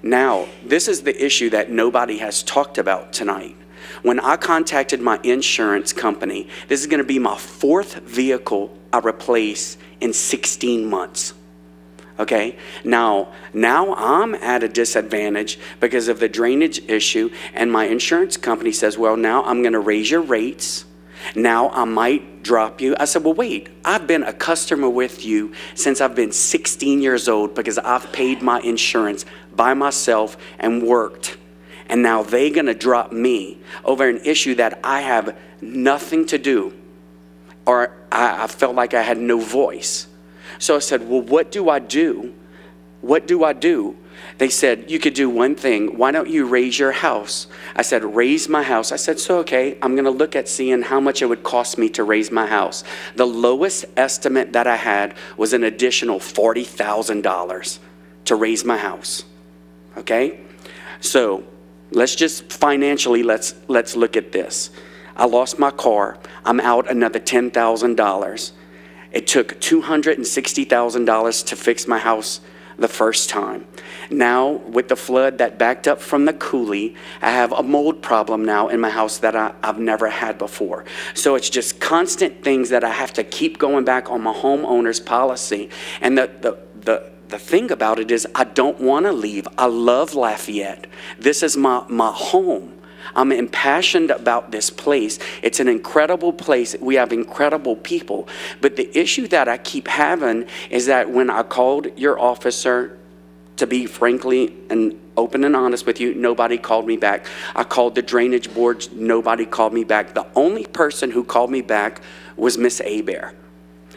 Now, this is the issue that nobody has talked about tonight. When I contacted my insurance company, this is going to be my 4th vehicle I replace in 16 months. Okay, now I'm at a disadvantage because of the drainage issue, and my insurance company says, well, now I'm going to raise your rates. Now I might drop you. I said, well, wait, I've been a customer with you since I've been 16 years old because I've paid my insurance by myself and worked. And now they're going to drop me over an issue that I have nothing to do, or I felt like I had no voice. So I said, well, what do I do? What do I do? They said, you could do one thing. Why don't you raise your house? I said, raise my house. I said, so, okay, I'm going to look at seeing how much it would cost me to raise my house. The lowest estimate that I had was an additional $40,000 to raise my house. Okay? So let's just financially, let's look at this. I lost my car. I'm out another $10,000. It took $260,000 to fix my house the first time. Now, with the flood that backed up from the coulee, I have a mold problem now in my house that I've never had before. So it's just constant things that I have to keep going back on my homeowner's policy. And the thing about it is I don't want to leave. I love Lafayette. This is my home. I'm impassioned about this place. It's an incredible place. We have incredible people. But the issue that I keep having is that when I called your officer, to be frankly and open and honest with you, nobody called me back. I called the drainage boards, nobody called me back. The only person who called me back was Miss Hebert.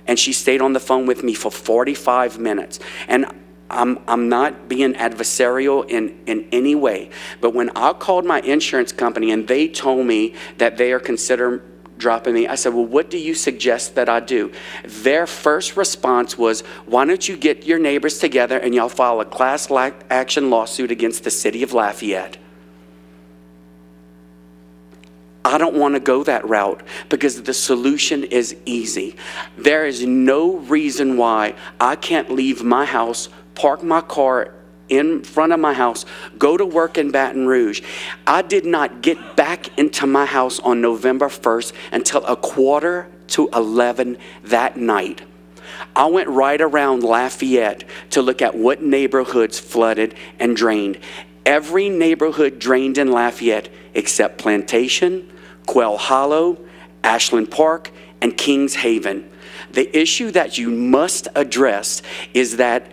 And she stayed on the phone with me for 45 minutes. And I'm not being adversarial in any way, but when I called my insurance company and they told me that they are considering dropping me, I said, well, what do you suggest that I do? Their first response was, why don't you get your neighbors together and y'all file a class action lawsuit against the city of Lafayette? I don't want to go that route because the solution is easy. There is no reason why I can't leave my house, park my car in front of my house, go to work in Baton Rouge. I did not get back into my house on November 1st until 11:45 that night. I went right around Lafayette to look at what neighborhoods flooded and drained. Every neighborhood drained in Lafayette except Plantation, Quail Hollow, Ashland Park, and Kings Haven. The issue that you must address is that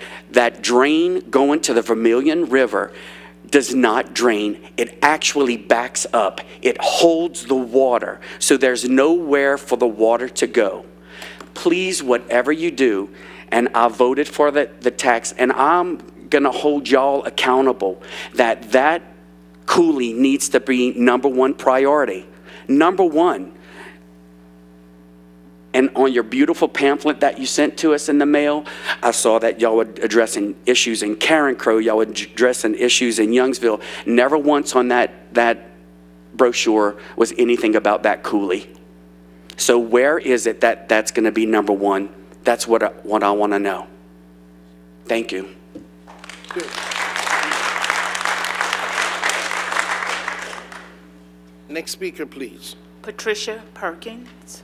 drain going to the Vermilion River does not drain. It actually backs up. It holds the water, so there's nowhere for the water to go. Please, whatever you do, and I voted for the tax, and I'm going to hold y'all accountable that coulee needs to be #1 priority. #1. And on your beautiful pamphlet that you sent to us in the mail, I saw that y'all were addressing issues in Karen Crow, y'all were addressing issues in Youngsville. Never once on that brochure was anything about that coulee. So where is it that that's going to be #1? That's what I want to know. Thank you. Good. Next speaker, please. Patricia Perkins.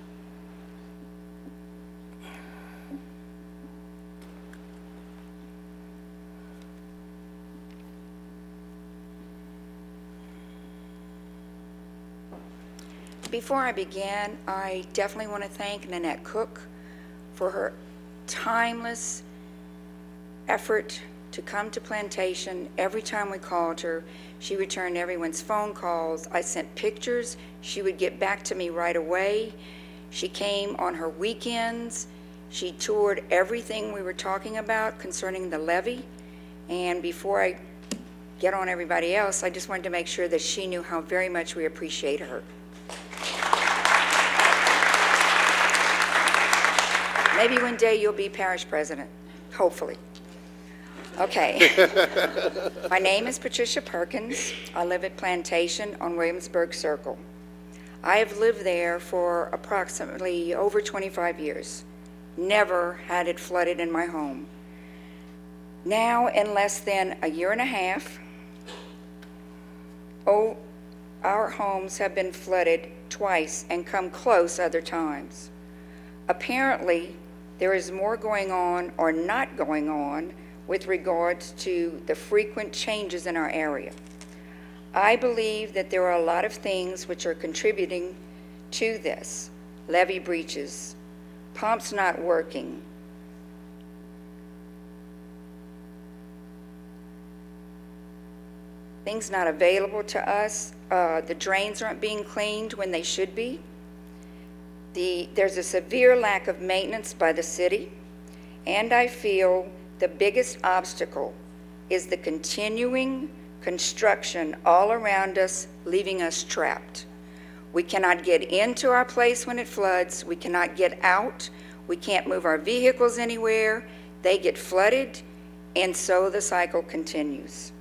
Before I begin, I definitely want to thank Nanette Cook for her timeless effort to come to Plantation. Every time we called her, she returned everyone's phone calls. I sent pictures. She would get back to me right away. She came on her weekends. She toured everything we were talking about concerning the levee. And before I get on everybody else, I just wanted to make sure that she knew how very much we appreciate her. Maybe one day you'll be parish president, hopefully. Okay. My name is Patricia Perkins. I live at Plantation on Williamsburg Circle. I have lived there for approximately over 25 years. Never had it flooded in my home. Now, in less than a year and a half, our homes have been flooded twice and come close other times. Apparently, there is more going on or not going on with regards to the frequent changes in our area. I believe that there are a lot of things which are contributing to this. Levee breaches, pumps not working, things not available to us, the drains aren't being cleaned when they should be. There's a severe lack of maintenance by the city, and I feel the biggest obstacle is the continuing construction all around us, leaving us trapped. We cannot get into our place when it floods. We cannot get out. We can't move our vehicles anywhere. They get flooded, and so the cycle continues.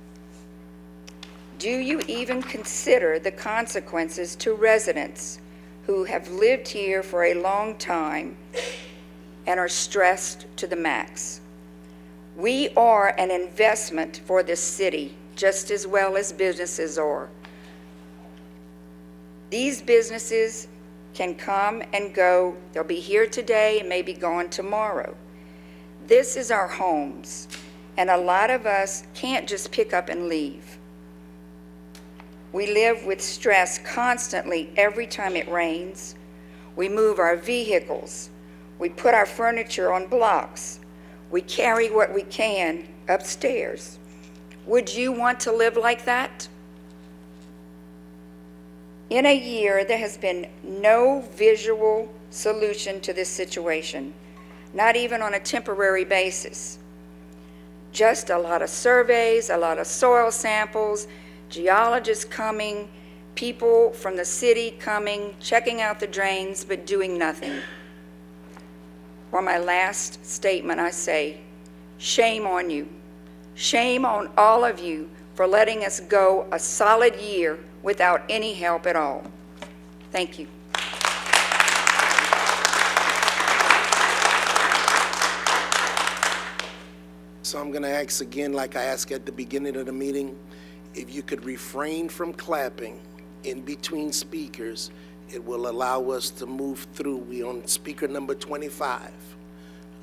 Do you even consider the consequences to residents who have lived here for a long time and are stressed to the max? We are an investment for this city, just as well as businesses are. These businesses can come and go. They'll be here today and may be gone tomorrow. This is our homes, and a lot of us can't just pick up and leave. We live with stress constantly every time it rains. We move our vehicles. We put our furniture on blocks. We carry what we can upstairs. Would you want to live like that? In a year, there has been no visual solution to this situation, not even on a temporary basis. Just a lot of surveys, a lot of soil samples, geologists coming, people from the city coming, checking out the drains, but doing nothing. For my last statement, I say, shame on you. Shame on all of you for letting us go a solid year without any help at all. Thank you. So I'm going to ask again, like I asked at the beginning of the meeting, if you could refrain from clapping in between speakers, it will allow us to move through. We on speaker number 25,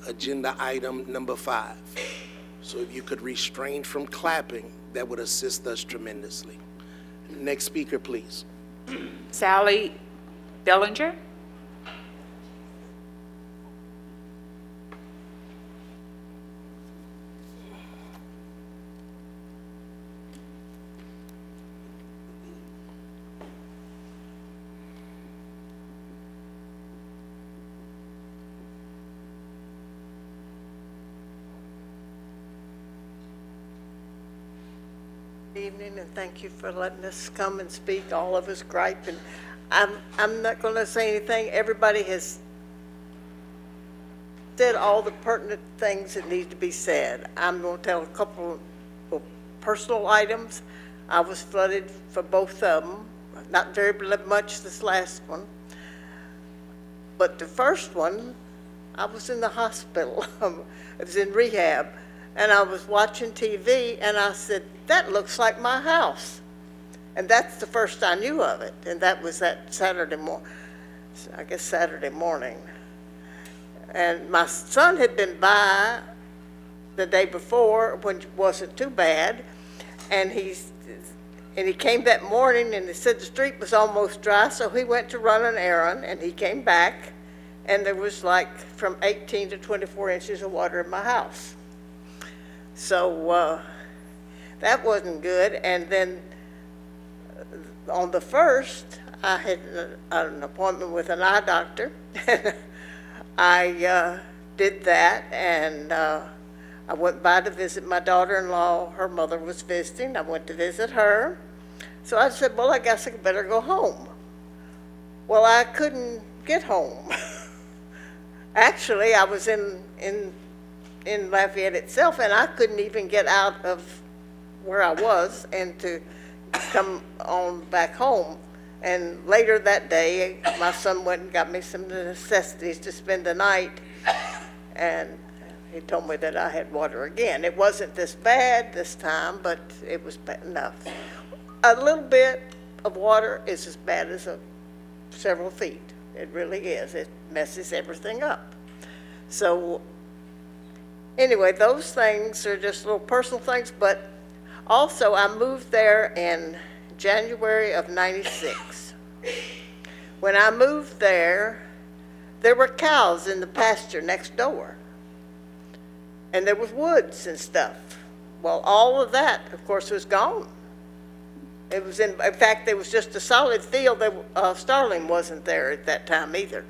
agenda item number 5. So if you could restrain from clapping, that would assist us tremendously. Next speaker, please. Sally Bellinger. Evening, and thank you for letting us come and speak. All of us gripe, and I'm not going to say anything. Everybody has said all the pertinent things that need to be said. I'm going to tell a couple of personal items. I was flooded for both of them, not very much this last one, but the first one, I was in the hospital. I was in rehab, and I was watching TV, and I said, that looks like my house. And that's the first I knew of it, and that was that Saturday morning. And my son had been by the day before when it wasn't too bad, and he came that morning, and he said the street was almost dry, so he went to run an errand, and he came back, and there was like from 18 to 24 inches of water in my house. So that wasn't good. And then on the 1st, I had an appointment with an eye doctor. I did that, and I went by to visit my daughter-in-law. Her mother was visiting. I went to visit her. So I said, well, I guess I better go home. Well, I couldn't get home. Actually, I was in Lafayette itself, and I couldn't even get out of where I was and to come on back home. And later that day, my son went and got me some necessities to spend the night, and he told me that I had water again. It wasn't this bad this time, but it was bad enough. A little bit of water is as bad as several feet. It really is. It messes everything up. So anyway, those things are just little personal things, but also I moved there in January of '96. When I moved there were cows in the pasture next door. And there was woods and stuff. Well, all of that, of course, was gone. It was in fact, there was just a solid field. Starling wasn't there at that time either.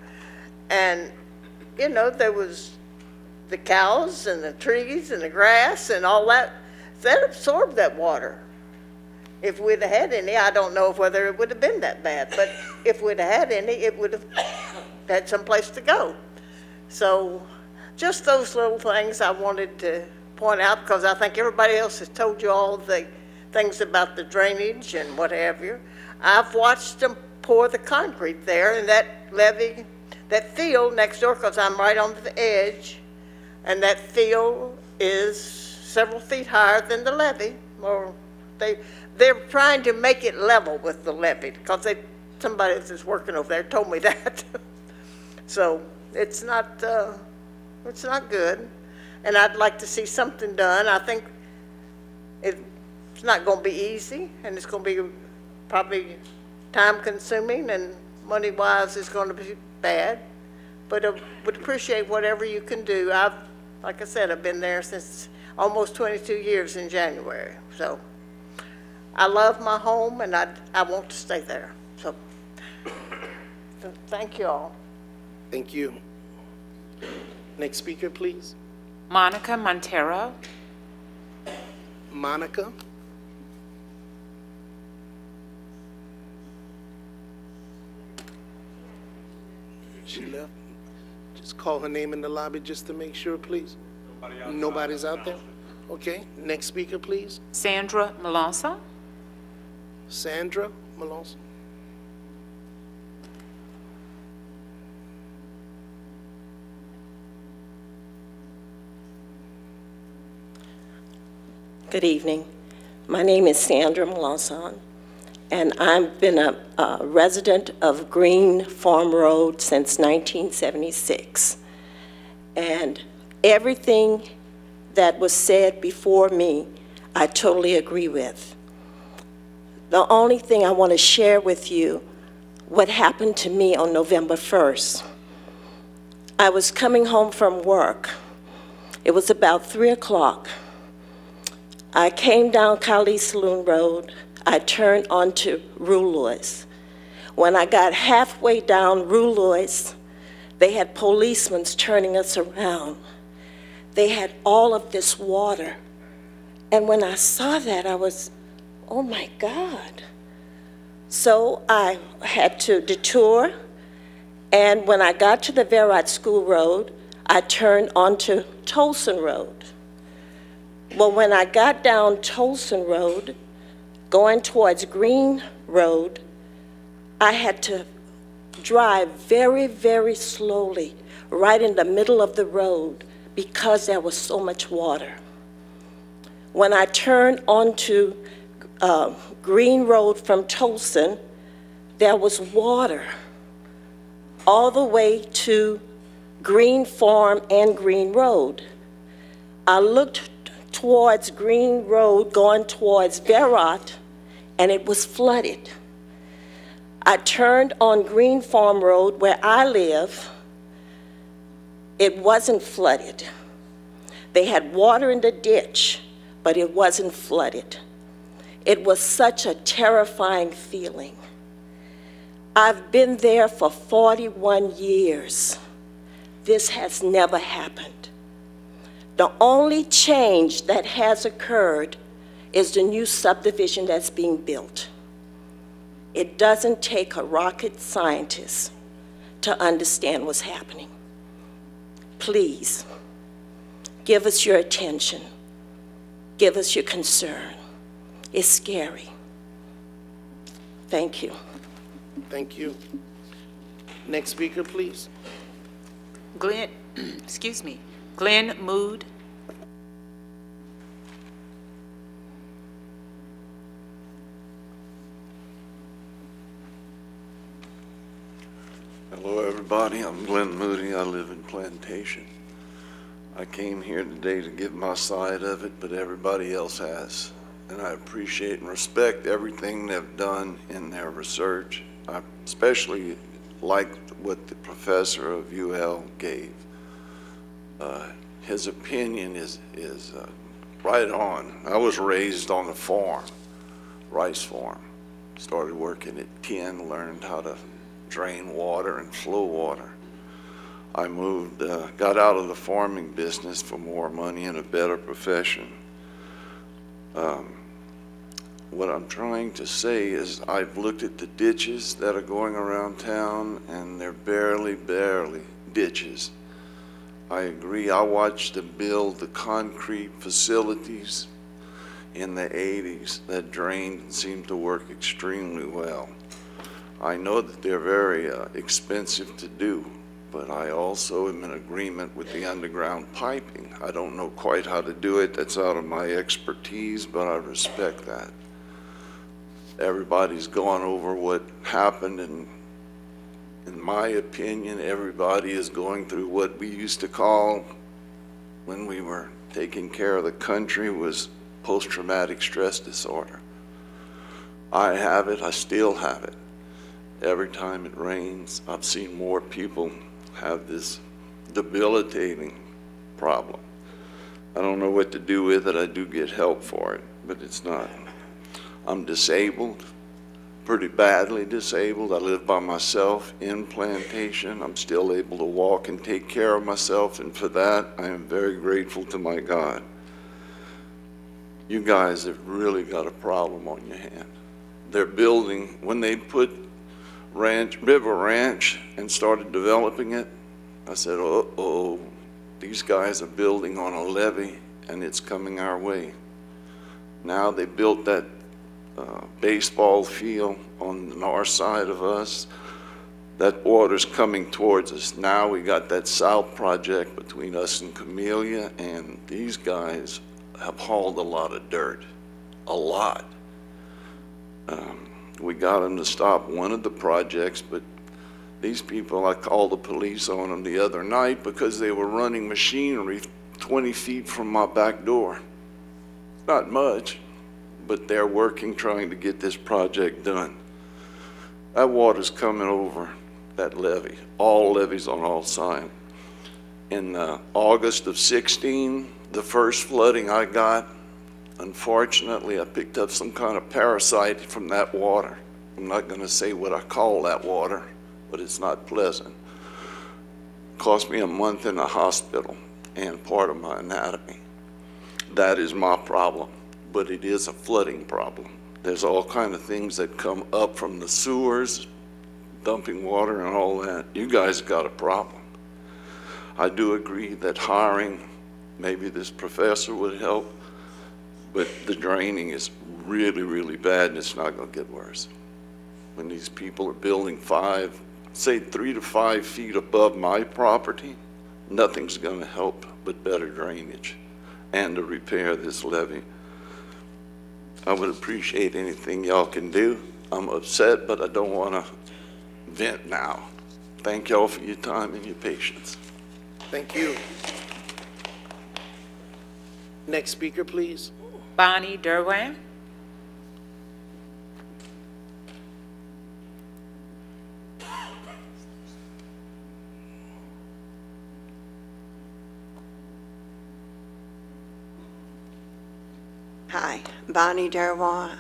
And, you know, there was the cows and the trees and the grass and all that. That absorbed that water. If we'd have had any, I don't know whether it would have been that bad, but if we'd have had any, it would have had some place to go. So just those little things I wanted to point out, because I think everybody else has told you all the things about the drainage and what have you. I've watched them pour the concrete there, and that levee, that field next door, because I'm right on the edge, and that field is several feet higher than the levee, or they're trying to make it level with the levee, because somebody that's working over there told me that. So it's not good, and I'd like to see something done. I think it's not going to be easy, and it's going to be probably time-consuming, and money-wise it's going to be bad, but I would appreciate whatever you can do. Like I said, I've been there since almost 22 years in January, so I love my home, and I want to stay there. So thank you all. Thank you. Next speaker, please. Monica Montero. Monica. She left. Just call her name in the lobby just to make sure, please. Nobody's out there? Okay. Next speaker, please. Sandra Malonsa. Sandra Malonsa. Good evening. My name is Sandra Malonsa, and I've been a resident of Green Farm Road since 1976. And everything that was said before me, I totally agree with. The only thing I want to share with you, what happened to me on November 1st. I was coming home from work. It was about 3 o'clock. I came down Kali Saloon Road. I turned onto Rue Louis. When I got halfway down Rue Louis, they had policemen turning us around. They had all of this water. And when I saw that, I was, oh my God. So I had to detour. And when I got to the Verrott School Road, I turned onto Tolson Road. Well, when I got down Tolson Road, going towards Green Road, I had to drive very, very slowly right in the middle of the road because there was so much water. When I turned onto Green Road from Tolson, there was water all the way to Green Farm and Green Road. I looked towards Green Road going towards Verrott, and it was flooded. I turned on Green Farm Road where I live. It wasn't flooded. They had water in the ditch, but it wasn't flooded. It was such a terrifying feeling. I've been there for 41 years. This has never happened. The only change that has occurred is the new subdivision that's being built. It doesn't take a rocket scientist to understand what's happening. Please, give us your attention. Give us your concern. It's scary. Thank you. Thank you. Next speaker, please. Glenn Glenn Mood. Hello, everybody. I'm Glenn Moody. I live in Plantation. I came here today to give my side of it, but everybody else has. And I appreciate and respect everything they've done in their research. I especially liked what the professor of UL gave. His opinion is right on. I was raised on a farm, rice farm. Started working at 10, learned how to drain water and flow water. I moved, got out of the farming business for more money and a better profession. What I'm trying to say is I've looked at the ditches that are going around town, and they're barely ditches. I agree. I watched them build the concrete facilities in the 80s that drained and seemed to work extremely well. I know that they're very expensive to do, but I also am in agreement with the underground piping. I don't know quite how to do it. That's out of my expertise, but I respect that. Everybody's gone over what happened, and in my opinion, everybody is going through what we used to call, when we were taking care of the country, was post-traumatic stress disorder. I have it. I still have it. Every time it rains, I've seen more people have this debilitating problem. I don't know what to do with it. I do get help for it, but it's not. I'm disabled, pretty badly disabled. I live by myself in Plantation. I'm still able to walk and take care of myself, and for that, I am very grateful to my God. You guys have really got a problem on your hand. They're building, when they put River Ranch and started developing it, I said, uh-oh, these guys are building on a levee and it's coming our way. Now they built that baseball field on the north side of us. That water's coming towards us. Now we got that south project between us and Camellia, and these guys have hauled a lot of dirt, a lot. We got them to stop one of the projects, but these people, I called the police on them the other night because they were running machinery 20 feet from my back door. Not much, but they're working, trying to get this project done. That water's coming over that levee, all levees on all sides. In August of 16, the first flooding I got, unfortunately, I picked up some kind of parasite from that water. I'm not going to say what I call that water, but it's not pleasant. It cost me a month in the hospital and part of my anatomy. That is my problem, but it is a flooding problem. There's all kinds of things that come up from the sewers, dumping water and all that. You guys got a problem. I do agree that hiring, maybe this professor would help, but the draining is really, really bad, and it's not going to get worse. When these people are building 3 to 5 feet above my property, nothing's going to help but better drainage and to repair this levee. I would appreciate anything y'all can do. I'm upset, but I don't want to vent now. Thank y'all for your time and your patience. Thank you. Next speaker, please. Bonnie Derwin. Hi, Bonnie Derwa.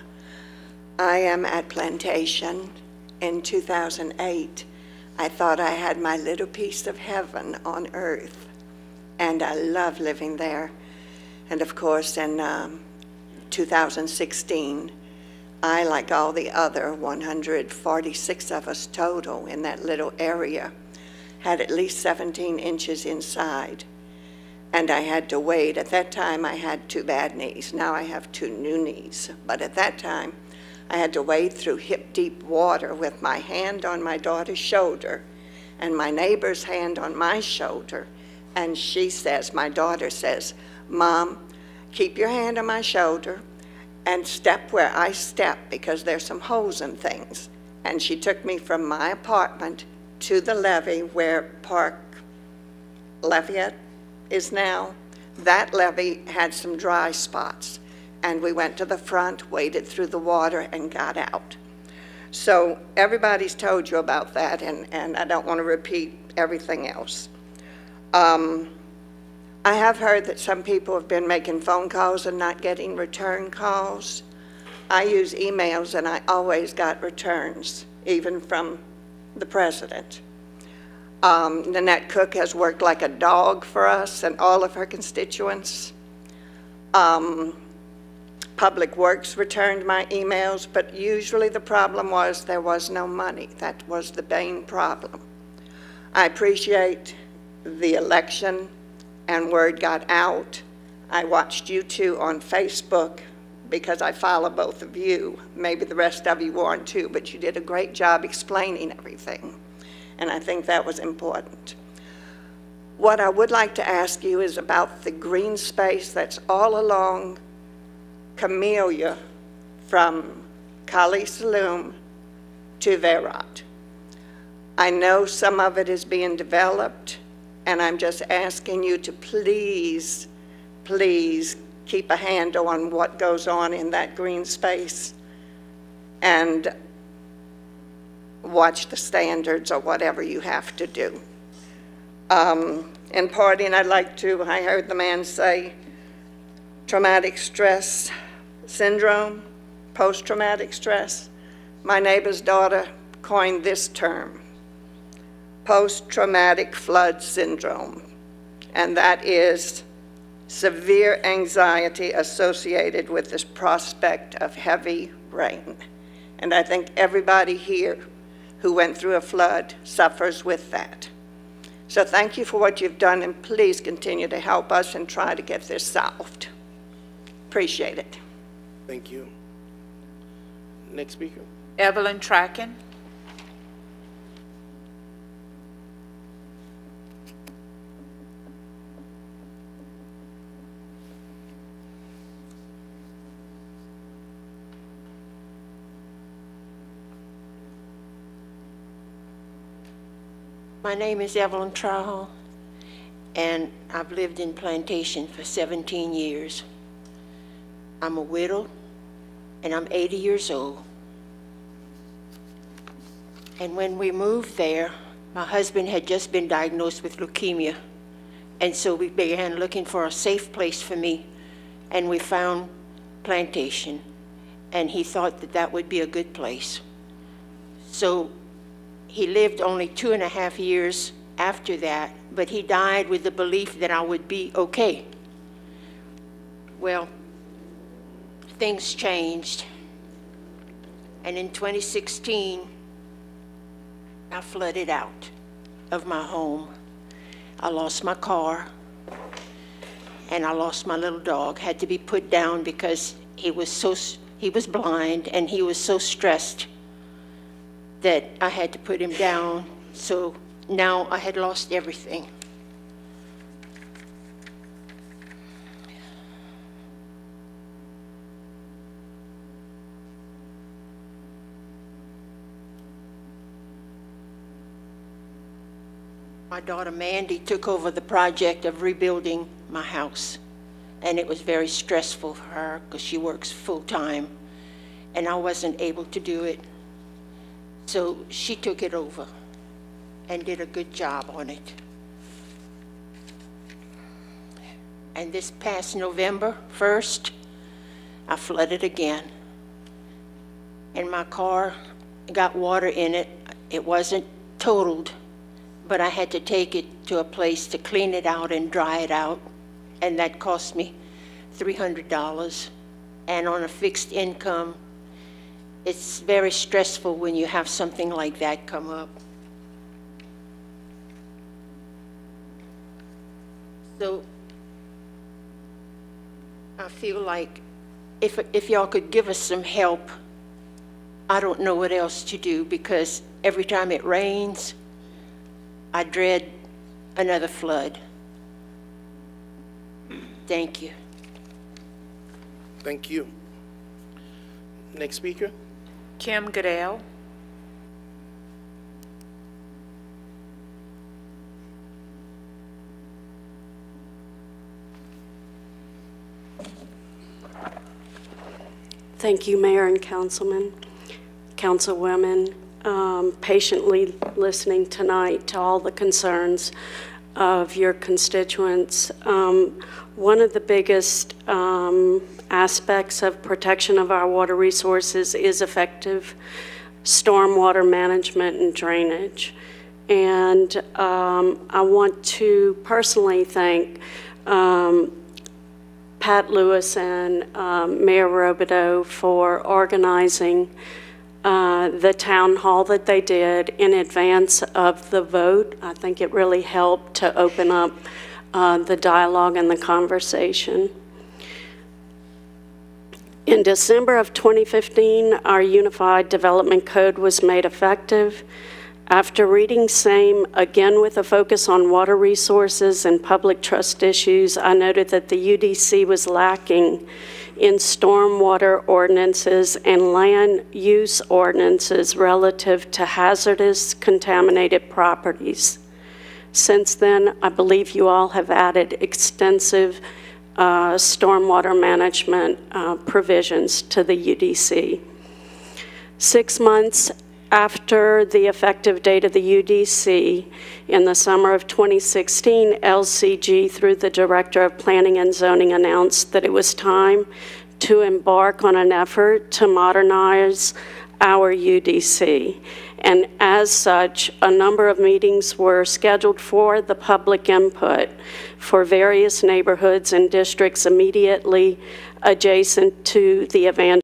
I am at Plantation. In 2008, I thought I had my little piece of heaven on earth, and I love living there. And of course, in 2016, I, like all the other 146 of us total in that little area, had at least 17 inches inside. And I had to wait. At that time, I had 2 bad knees. Now I have 2 new knees. But at that time, I had to wade through hip-deep water with my hand on my daughter's shoulder and my neighbor's hand on my shoulder And she says, my daughter says, Mom, keep your hand on my shoulder and step where I step because there's some holes and things. And she took me from my apartment to the levee where Park Lafayette is now. That levee had some dry spots. And we went to the front, waded through the water, and got out. So everybody's told you about that, and I don't want to repeat everything else. I have heard that some people have been making phone calls and not getting return calls. I use emails, and I always got returns, even from the president. Nanette Cook has worked like a dog for us and all of her constituents. Public Works returned my emails, but usually the problem was there was no money. That was the main problem. I appreciate the election and word got out. I watched you two on Facebook because I follow both of you. Maybe the rest of you weren't too, but you did a great job explaining everything. And I think that was important. What I would like to ask you is about the green space that's all along Camellia from Kali Saloom to Verrat. I know some of it is being developed, and I'm just asking you to please, please keep a handle on what goes on in that green space and watch the standards or whatever you have to do. In parting, I heard the man say traumatic stress syndrome, post-traumatic stress. My neighbor's daughter coined this term, post-traumatic flood syndrome, and that is severe anxiety associated with this prospect of heavy rain. And I think everybody here who went through a flood suffers with that. So thank you for what you've done, and please continue to help us and try to get this solved. Appreciate it. Thank you. Next speaker. Evelyn Tracken. My name is Evelyn Trahan, and I've lived in Plantation for 17 years. I'm a widow, and I'm 80 years old. And when we moved there, my husband had just been diagnosed with leukemia, and so we began looking for a safe place for me, and we found Plantation, and he thought that that would be a good place. So he lived only 2.5 years after that, but he died with the belief that I would be okay. Well, things changed, and in 2016, I flooded out of my home. I lost my car, and I lost my little dog. Had to be put down because he was blind, and he was so stressed that I had to put him down. So now I had lost everything. My daughter Mandy took over the project of rebuilding my house, and it was very stressful for her because she works full-time, and I wasn't able to do it. So she took it over and did a good job on it. And this past November 1st, I flooded again, and my car got water in it. It wasn't totaled, but I had to take it to a place to clean it out and dry it out, and that cost me $300. And on a fixed income, it's very stressful when you have something like that come up. So I feel like if y'all could give us some help, I don't know what else to do, because every time it rains, I dread another flood. Thank you. Thank you. Next speaker. Kim Goodell. Thank you, Mayor and Councilman, Councilwomen, patiently listening tonight to all the concerns of your constituents. One of the biggest aspects of protection of our water resources is effective stormwater management and drainage. And I want to personally thank Pat Lewis and Mayor Robideau for organizing the town hall that they did in advance of the vote. I think it really helped to open up the dialogue and the conversation. In December of 2015, our Unified Development Code was made effective. After reading same, again with a focus on water resources and public trust issues, I noted that the UDC was lacking in stormwater ordinances and land use ordinances relative to hazardous contaminated properties. Since then, I believe you all have added extensive stormwater management provisions to the UDC. 6 months after the effective date of the UDC, in the summer of 2016, LCG, through the Director of Planning and Zoning, announced that it was time to embark on an effort to modernize our UDC. And as such, a number of meetings were scheduled for the public input for various neighborhoods and districts immediately adjacent to the Evangelist